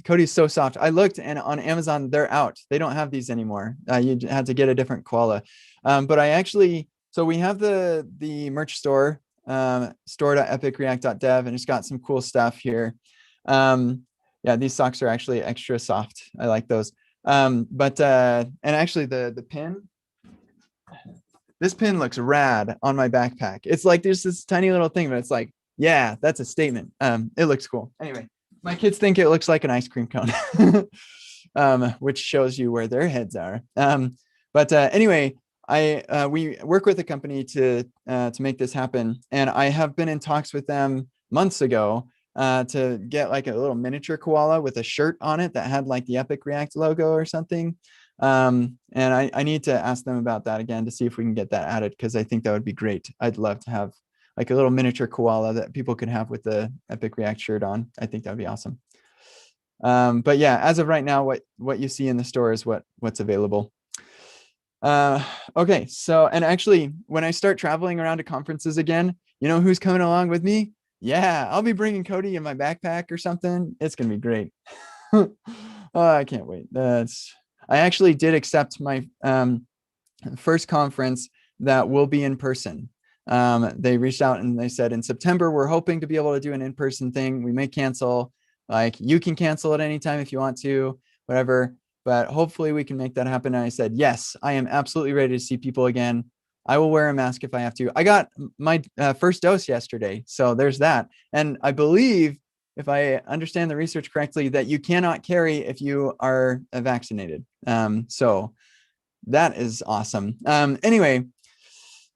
Cody's so soft. I looked, and on Amazon, they're out. They don't have these anymore. You had to get a different koala. But I actually, so we have the merch store, store.epicreact.dev, and it's got some cool stuff here. Yeah, these socks are actually extra soft. I like those. And actually the pin, this pin looks rad on my backpack. It's like there's this tiny little thing, but it's like, yeah, that's a statement. It looks cool. Anyway, my kids think it looks like an ice cream cone, which shows you where their heads are. Anyway, we work with a company to make this happen, and I have been in talks with them months ago to get like a little miniature koala with a shirt on it that had like the Epic React logo or something. And I need to ask them about that again to see if we can get that added, because I think that would be great. I'd love to have like a little miniature koala that people could have with the Epic React shirt on. I think that would be awesome. But yeah, as of right now, what you see in the store is what's available. Okay, so, and actually, when I start traveling around to conferences again, you know who's coming along with me? Yeah, I'll be bringing Cody in my backpack or something. It's gonna be great. Oh, I can't wait. I actually did accept my first conference that will be in person. They reached out and they said in September, we're hoping to be able to do an in-person thing. We may cancel, like you can cancel at any time if you want to, whatever, but hopefully we can make that happen. And I said, yes, I am absolutely ready to see people again. I will wear a mask if I have to. I got my first dose yesterday, so there's that. And I believe, if I understand the research correctly, that you cannot carry if you are vaccinated. So that is awesome. Anyway,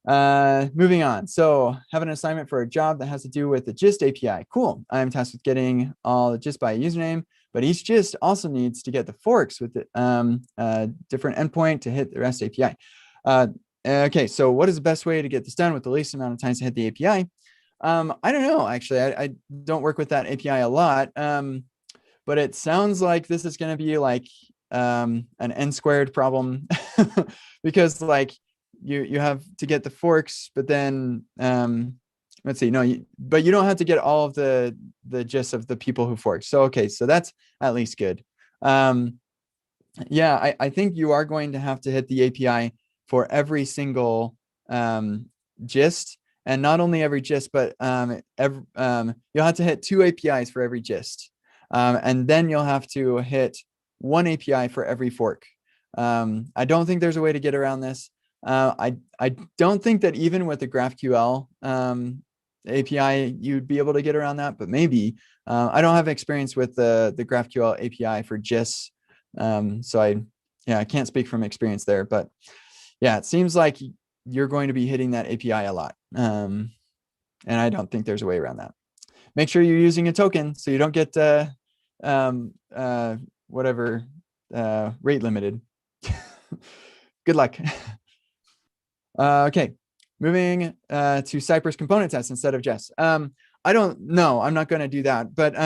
moving on. So have an assignment for a job that has to do with the gist API. Cool. I'm tasked with getting all the gist by a username, but each gist also needs to get the forks with the different endpoint to hit the REST API. Okay, so what is the best way to get this done with the least amount of times to hit the API? I don't know, actually. I don't work with that API a lot, but it sounds like this is going to be like an n squared problem because like you have to get the forks, but then let's see, no, but you don't have to get all of the gist of the people who forked. So okay, so that's at least good. Yeah, I think you are going to have to hit the API for every single gist, and not only every gist, but you'll have to hit 2 APIs for every gist, and then you'll have to hit 1 API for every fork. I don't think there's a way to get around this. I don't think that even with the GraphQL API you'd be able to get around that, but maybe. I don't have experience with the GraphQL API for gists, so I can't speak from experience there, but yeah, it seems like you're going to be hitting that API a lot. And I don't think there's a way around that. Make sure you're using a token so you don't get whatever rate limited. Good luck. Okay, moving to Cypress component tests instead of Jest. I don't know. I'm not going to do that, but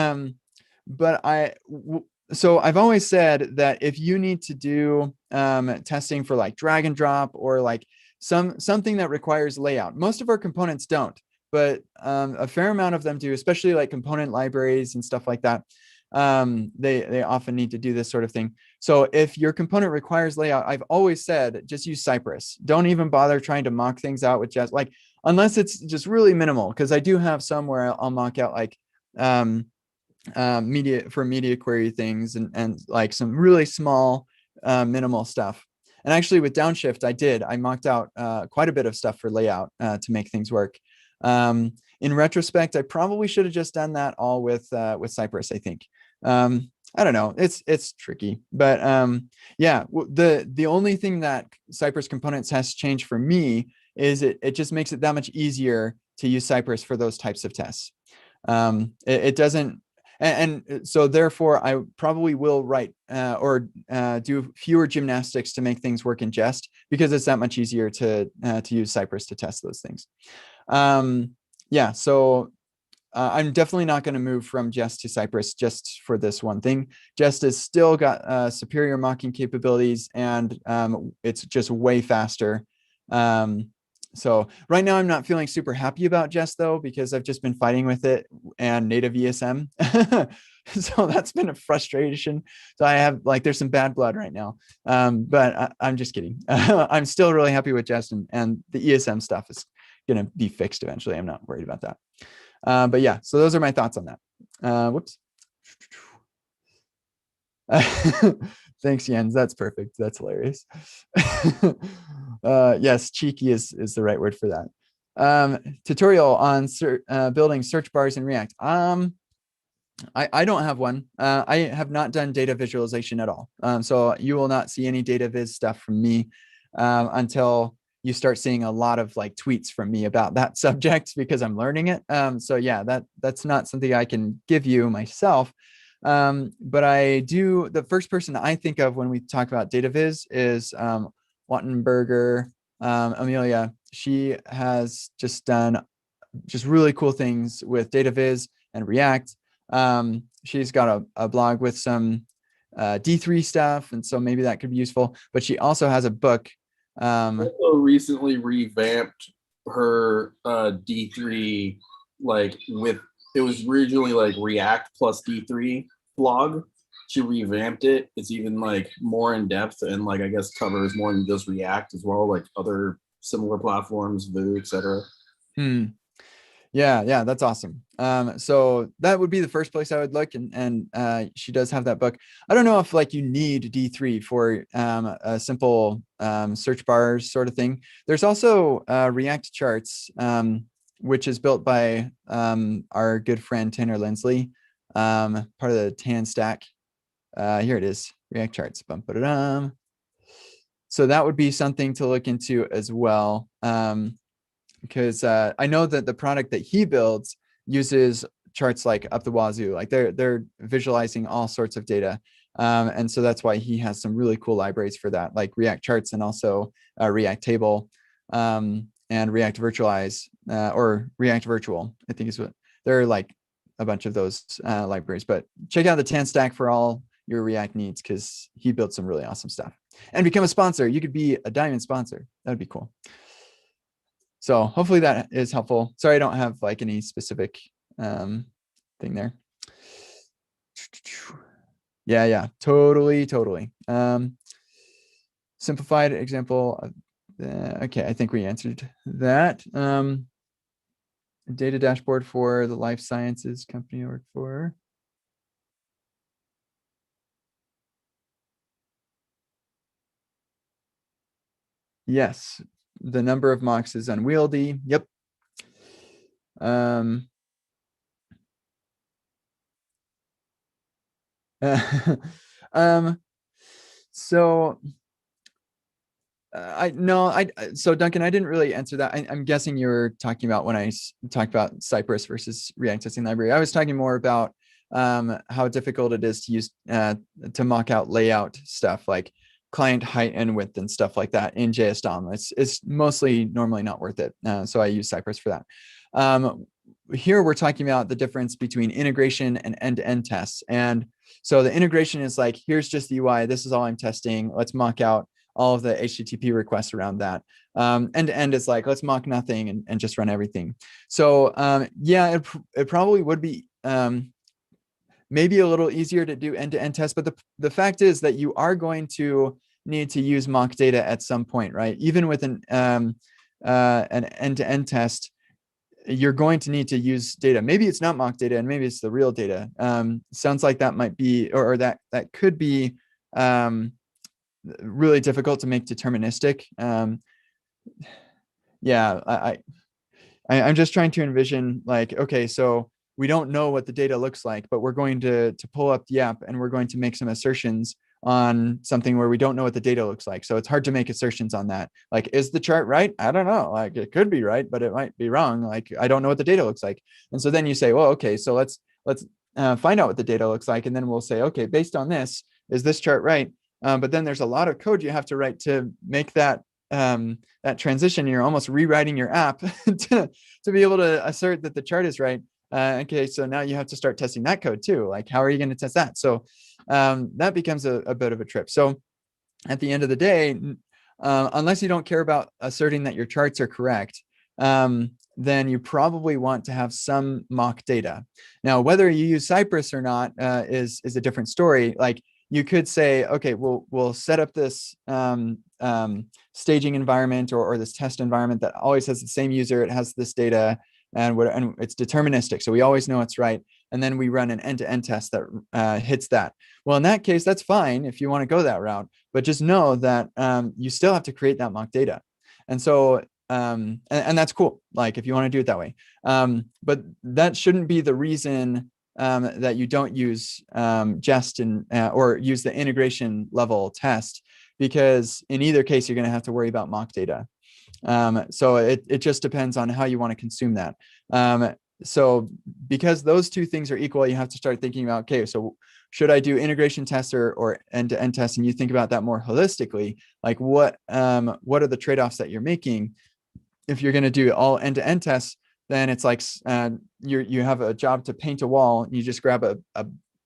so I've always said that if you need to do testing for like drag and drop or like something that requires layout, most of our components don't, but a fair amount of them do, especially like component libraries and stuff like that. They often need to do this sort of thing. So if your component requires layout, I've always said just use Cypress. Don't even bother trying to mock things out with Jest, like unless it's just really minimal, because I do have some where I'll mock out like media query things and like some really small minimal stuff. And actually with Downshift, I mocked out quite a bit of stuff for layout to make things work. In retrospect, I probably should have just done that all with Cypress, I think. I don't know, it's tricky, but yeah, the only thing that Cypress components has changed for me is it just makes it that much easier to use Cypress for those types of tests. It doesn't. And so therefore, I probably will write or do fewer gymnastics to make things work in Jest, because it's that much easier to use Cypress to test those things. Yeah, so I'm definitely not going to move from Jest to Cypress just for this one thing. Jest has still got superior mocking capabilities, and it's just way faster. So right now I'm not feeling super happy about Jest though, because I've just been fighting with it and native ESM. So that's been a frustration. So I have like, there's some bad blood right now. But I'm just kidding. I'm still really happy with Jest, and the ESM stuff is going to be fixed eventually. I'm not worried about that. But yeah, so those are my thoughts on that. Whoops. Thanks, Jens. That's perfect. That's hilarious. Yes, cheeky is the right word for that. Tutorial on building search bars in React. I don't have one. I have not done data visualization at all. So you will not see any data viz stuff from me until you start seeing a lot of like tweets from me about that subject because I'm learning it. So yeah, that's not something I can give you myself. But I do, the first person I think of when we talk about data viz is Wattenberger, Amelia. She has just done just really cool things with data viz and React. She's got a blog with some D3 stuff, and so maybe that could be useful. But she also has a book. Also recently revamped her D3, like with, it was originally like React plus D3 blog. She revamped it. It's even like more in depth and like I guess covers more than just React as well, like other similar platforms, Vue, etc. Yeah, that's awesome. So that would be the first place I would look, and she does have that book. I don't know if like you need D3 for a simple search bars sort of thing. There's also React Charts, which is built by our good friend Tanner Lindsley, part of the Tan Stack. Here it is, React Charts. So that would be something to look into as well. Because I know that the product that he builds uses charts like up the wazoo, like they're visualizing all sorts of data. And so that's why he has some really cool libraries for that, like React Charts and also React Table and React Virtualize or React Virtual, I think is what, there are like a bunch of those libraries. But check out the Tan Stack for all your React needs because he built some really awesome stuff. And become a sponsor. You could be a diamond sponsor. That would be cool. So hopefully that is helpful. Sorry, I don't have like any specific thing there. Yeah, totally. Simplified example. Okay, I think we answered that. Data dashboard for the life sciences company I work for. Yes, the number of mocks is unwieldy. Yep. So so Duncan, I didn't really answer that. I'm guessing you were talking about when I talked about Cypress versus React testing library. I was talking more about how difficult it is to use to mock out layout stuff like client height and width and stuff like that in JS DOM. It's mostly normally not worth it. So I use Cypress for that. Here we're talking about the difference between integration and end-to-end tests. And so the integration is like, here's just the UI. This is all I'm testing. Let's mock out all of the HTTP requests around that. End-to-end is like, let's mock nothing and just run everything. So yeah, it probably would be maybe a little easier to do end-to-end tests, but the fact is that you are going to need to use mock data at some point, right? Even with an end-to-end test, you're going to need to use data. Maybe it's not mock data and maybe it's the real data. Sounds like that might be, or that could be really difficult to make deterministic. Yeah, I'm just trying to envision like, okay, so we don't know what the data looks like, but we're going to pull up the app and we're going to make some assertions on something where we don't know what the data looks like. So it's hard to make assertions on that. Like, is the chart right? I don't know. Like, it could be right, but it might be wrong. Like, I don't know what the data looks like. And so then you say, well, okay, so let's find out what the data looks like. And then we'll say, okay, based on this, is this chart right? But then there's a lot of code you have to write to make that that transition. You're almost rewriting your app to be able to assert that the chart is right. Okay, so now you have to start testing that code too. Like, how are you going to test that? So that becomes a bit of a trip. So at the end of the day, unless you don't care about asserting that your charts are correct, then you probably want to have some mock data. Now, whether you use Cypress or not is a different story. Like, you could say, okay, we'll set up this staging environment or this test environment that always has the same user. It has this data and it's deterministic. So we always know it's right. And then we run an end-to-end test that hits that. Well, in that case, that's fine if you want to go that route, but just know that you still have to create that mock data. And so, and that's cool. Like, if you want to do it that way, but that shouldn't be the reason that you don't use Jest or use the integration level test, because in either case, you're going to have to worry about mock data. So it just depends on how you want to consume that. So because those two things are equal, you have to start thinking about, okay, so should I do integration tests or end-to-end tests? And you think about that more holistically, like what are the trade-offs that you're making? If you're going to do all end-to-end tests, then it's like you have a job to paint a wall, and you just grab a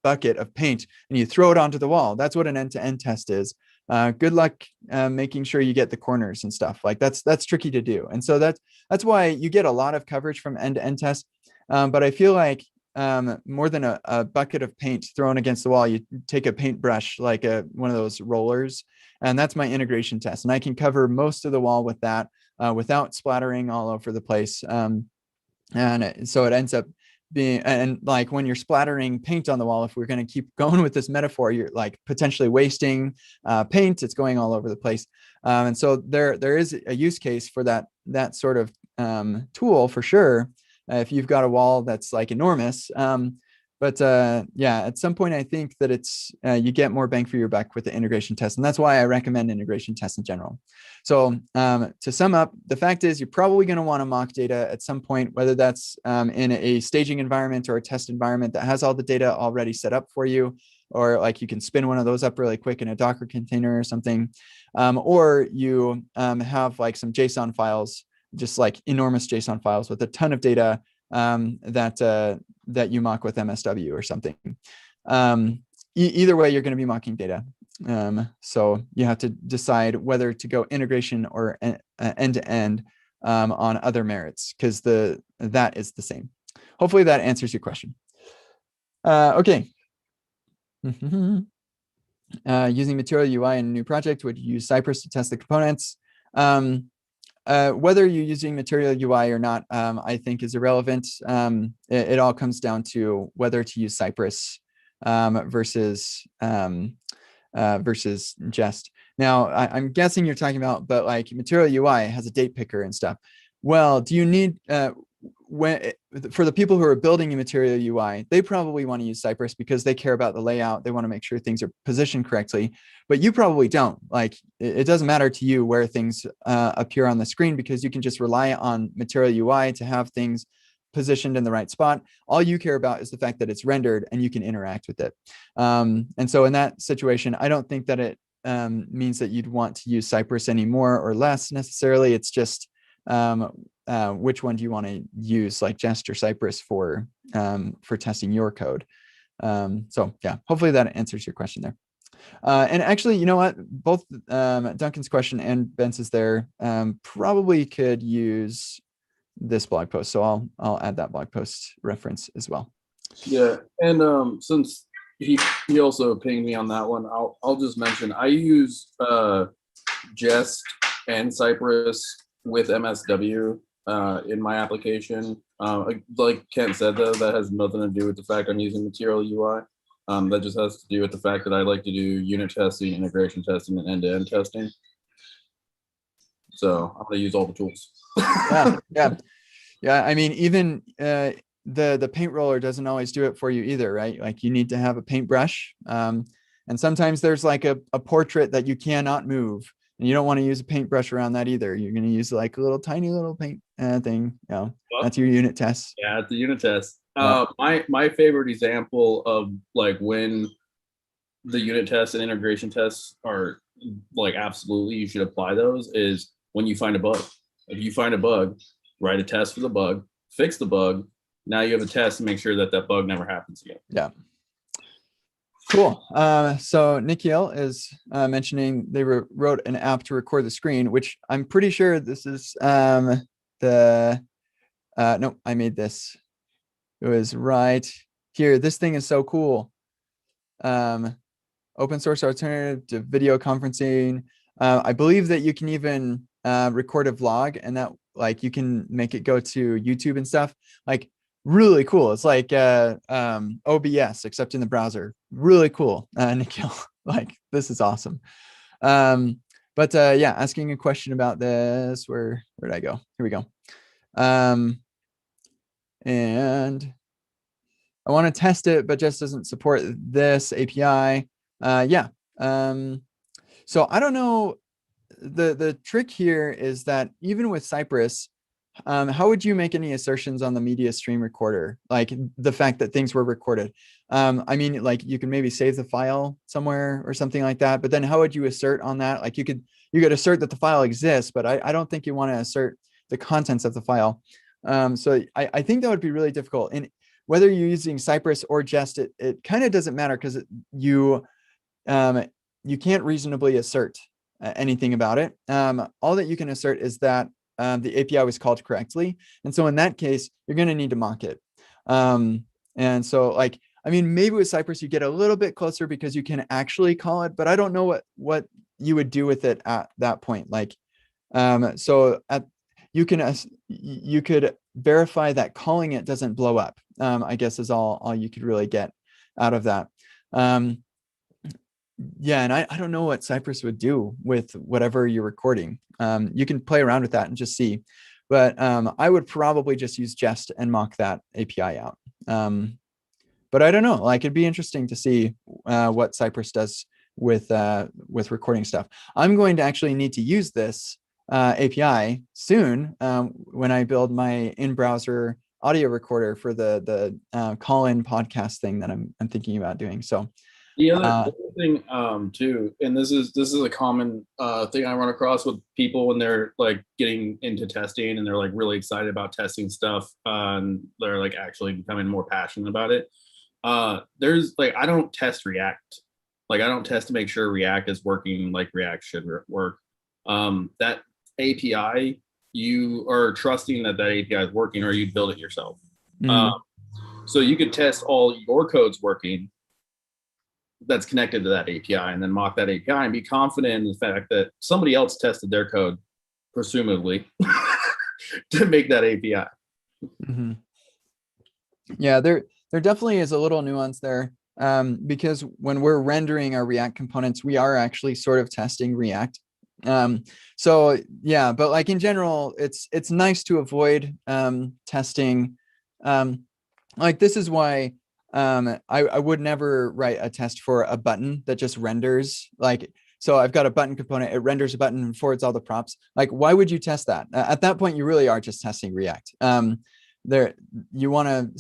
bucket of paint and you throw it onto the wall. That's what an end-to-end test is. Good luck making sure you get the corners and stuff. Like that's tricky to do. And so that's why you get a lot of coverage from end-to-end tests. But I feel like more than a bucket of paint thrown against the wall, you take a paintbrush, like one of those rollers, and that's my integration test. And I can cover most of the wall with that without splattering all over the place. So it ends up being, and like when you're splattering paint on the wall, if we're going to keep going with this metaphor, you're like potentially wasting paint. It's going all over the place. And so there is a use case for that sort of tool for sure. If you've got a wall that's like enormous. But yeah, at some point, I think that it's you get more bang for your buck with the integration test. And that's why I recommend integration tests in general. So to sum up, the fact is you're probably going to want to mock data at some point, whether that's in a staging environment or a test environment that has all the data already set up for you, or like you can spin one of those up really quick in a Docker container or something. Or you have like some JSON files, just like enormous JSON files with a ton of data that you mock with MSW or something. Either way, you're going to be mocking data. So you have to decide whether to go integration or end-to-end on other merits, because that is the same. Hopefully that answers your question. Okay. Using Material UI in a new project, would you use Cypress to test the components? Whether you're using Material UI or not, I think is irrelevant. It all comes down to whether to use Cypress versus Jest. Now, I'm guessing you're talking about, but like Material UI has a date picker and stuff. Well, do you need for the people who are building a Material UI, they probably want to use Cypress because they care about the layout. They want to make sure things are positioned correctly, but you probably don't. Like it doesn't matter to you where things appear on the screen, because you can just rely on Material UI to have things positioned in the right spot. All you care about is the fact that it's rendered and you can interact with it. And so in that situation, I don't think that it means that you'd want to use Cypress any more or less necessarily. It's just which one do you want to use, like Jest or Cypress for testing your code. So yeah, hopefully that answers your question there. And actually, you know what? Both Duncan's question and Ben's there probably could use this blog post. So I'll add that blog post reference as well. Yeah, and since he also pinged me on that one, I'll just mention I use Jest and Cypress with MSW in my application. Like Kent said, though, that has nothing to do with the fact I'm using Material UI. That just has to do with the fact that I like to do unit testing, integration testing, and end-to-end testing. So I'm going to use all the tools. Yeah. I mean, even the paint roller doesn't always do it for you either, right? Like you need to have a paintbrush. And sometimes there's like a portrait that you cannot move, and you don't want to use a paintbrush around that either. You're going to use like a tiny little paint thing. That's your unit test. Yeah, it's the unit test. My favorite example of like when the unit tests and integration tests are like absolutely you should apply those is when you find a bug. If you find a bug, write a test for the bug, fix the bug. Now you have a test to make sure that bug never happens again. Yeah. Cool. So Nikhil is mentioning they wrote an app to record the screen, which I'm pretty sure this is no, I made this. It was right here. This thing is so cool. Open source alternative to video conferencing. I believe that you can even record a vlog, and that like you can make it go to YouTube and stuff. Like really cool. It's like OBS except in the browser. Really cool, Nikhil. Like this is awesome. But yeah, asking a question about this. Where'd I go? Here we go. And I want to test it, but just doesn't support this API. Yeah. So I don't know. the trick here is that even with Cypress, how would you make any assertions on the media stream recorder? Like the fact that things were recorded. I mean, like you can maybe save the file somewhere or something like that, but then how would you assert on that? Like you could assert that the file exists, but I don't think you want to assert the contents of the file. So I think that would be really difficult. And whether you're using Cypress or Jest, it kind of doesn't matter because you can't reasonably assert anything about it. All that you can assert is that the API was called correctly. And so in that case, you're going to need to mock it. And so like, I mean, maybe with Cypress, you get a little bit closer because you can actually call it, but I don't know what you would do with it at that point. Like, you could verify that calling it doesn't blow up, I guess is all you could really get out of that. Yeah, and I don't know what Cypress would do with whatever you're recording. You can play around with that and just see. But I would probably just use Jest and mock that API out. But I don't know, like it'd be interesting to see what Cypress does with recording stuff. I'm going to actually need to use this API soon when I build my in-browser audio recorder for the call-in podcast thing that I'm thinking about doing. So the other thing too, and this is a common thing I run across with people when they're like getting into testing and they're like really excited about testing stuff and they're like actually becoming more passionate about it. There's like, I don't test React. Like I don't test to make sure React is working like React should work. That API, you are trusting that API is working or you build it yourself. So you could test all your codes working that's connected to that API and then mock that API and be confident in the fact that somebody else tested their code, presumably, to make that API. Mm-hmm. Yeah, there definitely is a little nuance there because when we're rendering our React components, we are actually sort of testing React. So yeah, but like in general, it's nice to avoid testing. Like this is why I would never write a test for a button that just renders like, so I've got a button component, it renders a button and forwards all the props. Like, why would you test that? At that point, you really are just testing React. You want to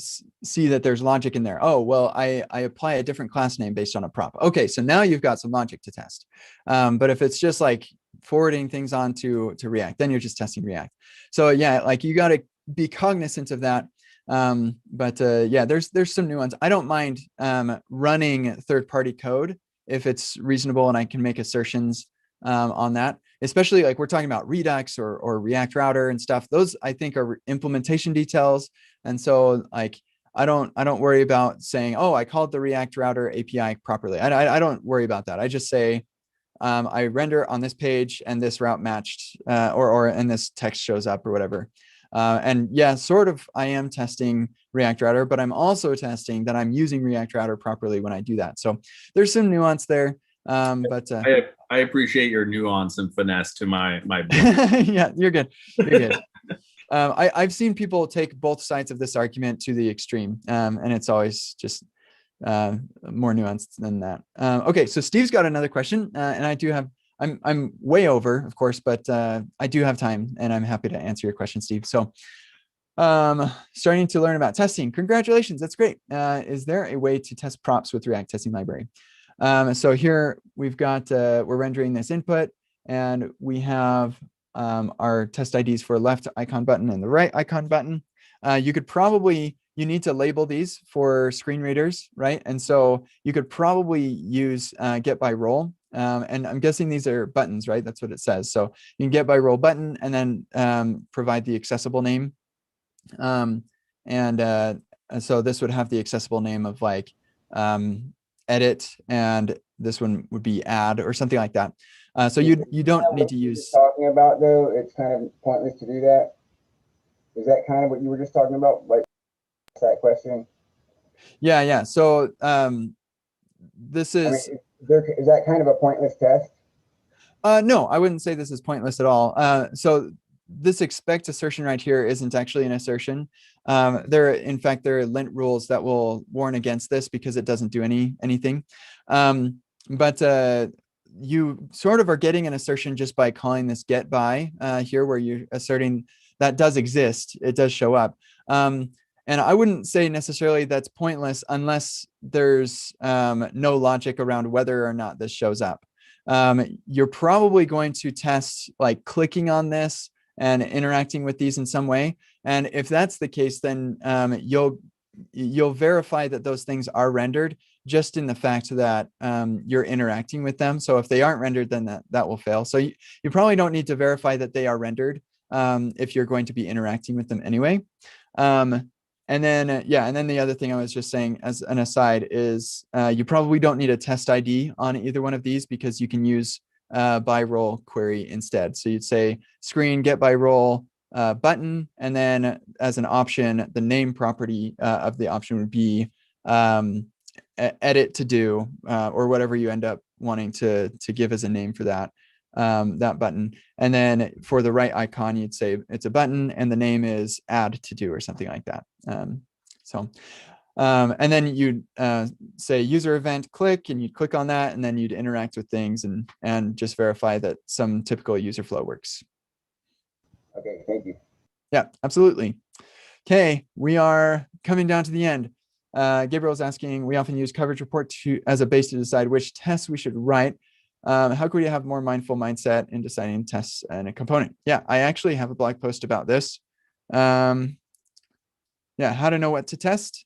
see that there's logic in there. Oh, well, I apply a different class name based on a prop. Okay, so now you've got some logic to test. But if it's just like forwarding things on to React, then you're just testing React. So yeah, like you got to be cognizant of that. Yeah, there's some nuance. I don't mind running third-party code if it's reasonable and I can make assertions on that, especially like we're talking about Redux or React Router and stuff. Those I think are implementation details. And so like, I don't worry about saying, oh, I called the React Router API properly. I don't worry about that. I just say, I render on this page and this route matched, and this text shows up or whatever. And yeah, sort of, I am testing React Router, but I'm also testing that I'm using React Router properly when I do that. So there's some nuance there. But I appreciate your nuance and finesse to my yeah, you're good. You're good. I've seen people take both sides of this argument to the extreme, and it's always just more nuanced than that. Okay, so Steve's got another question, and I do have. I'm way over, of course, but I do have time, and I'm happy to answer your question, Steve. So, starting to learn about testing. Congratulations, that's great. Is there a way to test props with React Testing Library? So here we've got, we're rendering this input, and we have our test IDs for left icon button and the right icon button. You need to label these for screen readers, right? And so you could probably use get by role. And I'm guessing these are buttons, right? That's what it says. So you can get by role button and then provide the accessible name. And so this would have the accessible name of like edit, and this one would be add or something like that. So you don't need to use. Talking about though, it's kind of pointless to do that. Is that kind of what you were just talking about? Like that question? Yeah. So this is. I mean, is that kind of a pointless test? No, I wouldn't say this is pointless at all. So this expect assertion right here isn't actually an assertion. In fact, there are lint rules that will warn against this because it doesn't do anything. you sort of are getting an assertion just by calling this get by here, where you're asserting that does exist. It does show up. And I wouldn't say necessarily that's pointless unless there's no logic around whether or not this shows up. You're probably going to test like clicking on this and interacting with these in some way. And if that's the case, then you'll verify that those things are rendered just in the fact that you're interacting with them. So if they aren't rendered, then that will fail. So you probably don't need to verify that they are rendered if you're going to be interacting with them anyway. And then the other thing I was just saying as an aside is you probably don't need a test ID on either one of these, because you can use by role query instead. So you'd say screen get by role button, and then as an option, the name property of the option would be edit to do, or whatever you end up wanting to give as a name for that button. And then for the right icon, you'd say it's a button and the name is add to do or something like that. And then you'd say user event click, and you'd click on that, and then you'd interact with things and just verify that some typical user flow works. Okay, thank you. Yeah, absolutely. Okay, we are coming down to the end. Gabriel's asking, we often use coverage report as a base to decide which tests we should write. How could we have more mindful mindset in deciding tests and a component? Yeah, I actually have a blog post about this. Yeah, how to know what to test.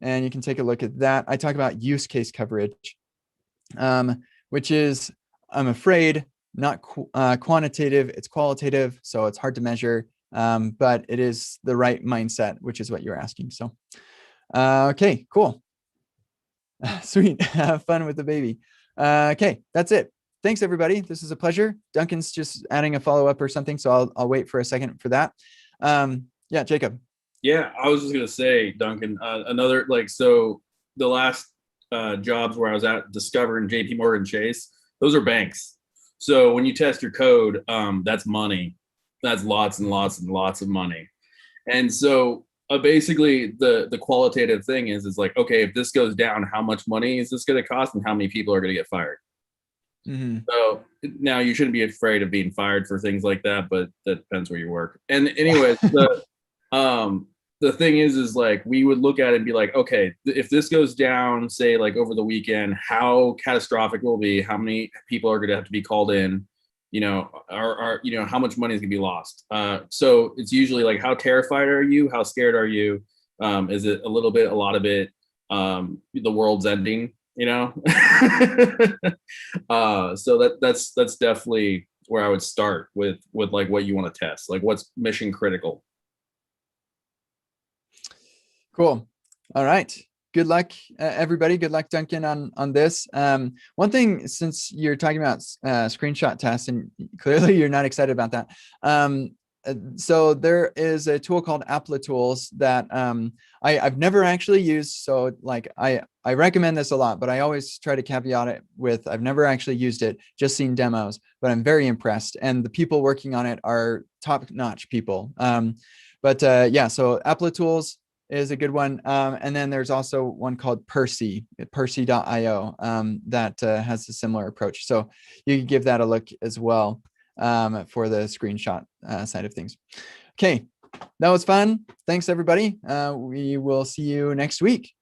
And you can take a look at that. I talk about use case coverage, which is, I'm afraid, not quantitative, it's qualitative, so it's hard to measure, but it is the right mindset, which is what you're asking. So, okay, cool. Sweet, have fun with the baby. Okay, that's it. Thanks, everybody. This is a pleasure. Duncan's just adding a follow-up or something, so I'll wait for a second for that. Yeah, Jacob. Yeah, I was just gonna say, Duncan, another so the last jobs where I was at Discover and JP Morgan Chase, those are banks. So when you test your code, that's money. That's lots and lots and lots of money. And so basically the qualitative thing is like, okay, if this goes down, how much money is this going to cost and how many people are going to get fired? Mm-hmm. So now you shouldn't be afraid of being fired for things like that, but that depends where you work. And anyways, the thing is like, we would look at it and be like, okay, if this goes down, say like over the weekend, how catastrophic will it be? How many people are going to have to be called in? How much money is gonna be lost? So it's usually like, how terrified are you? How scared are you? Is it a little bit, a lot of it, the world's ending, So that's definitely where I would start with like what you want to test, like what's mission critical. Cool. All right. Good luck, everybody. Good luck, Duncan, on this. One thing, since you're talking about screenshot tests, and clearly you're not excited about that. So there is a tool called Appletools that I've never actually used. So like I recommend this a lot, but I always try to caveat it with I've never actually used it, just seen demos, but I'm very impressed. And the people working on it are top-notch people. Yeah, so Appletools is a good one. And then there's also one called Percy.io that has a similar approach. So you can give that a look as well for the screenshot side of things. Okay, that was fun. Thanks, everybody. We will see you next week.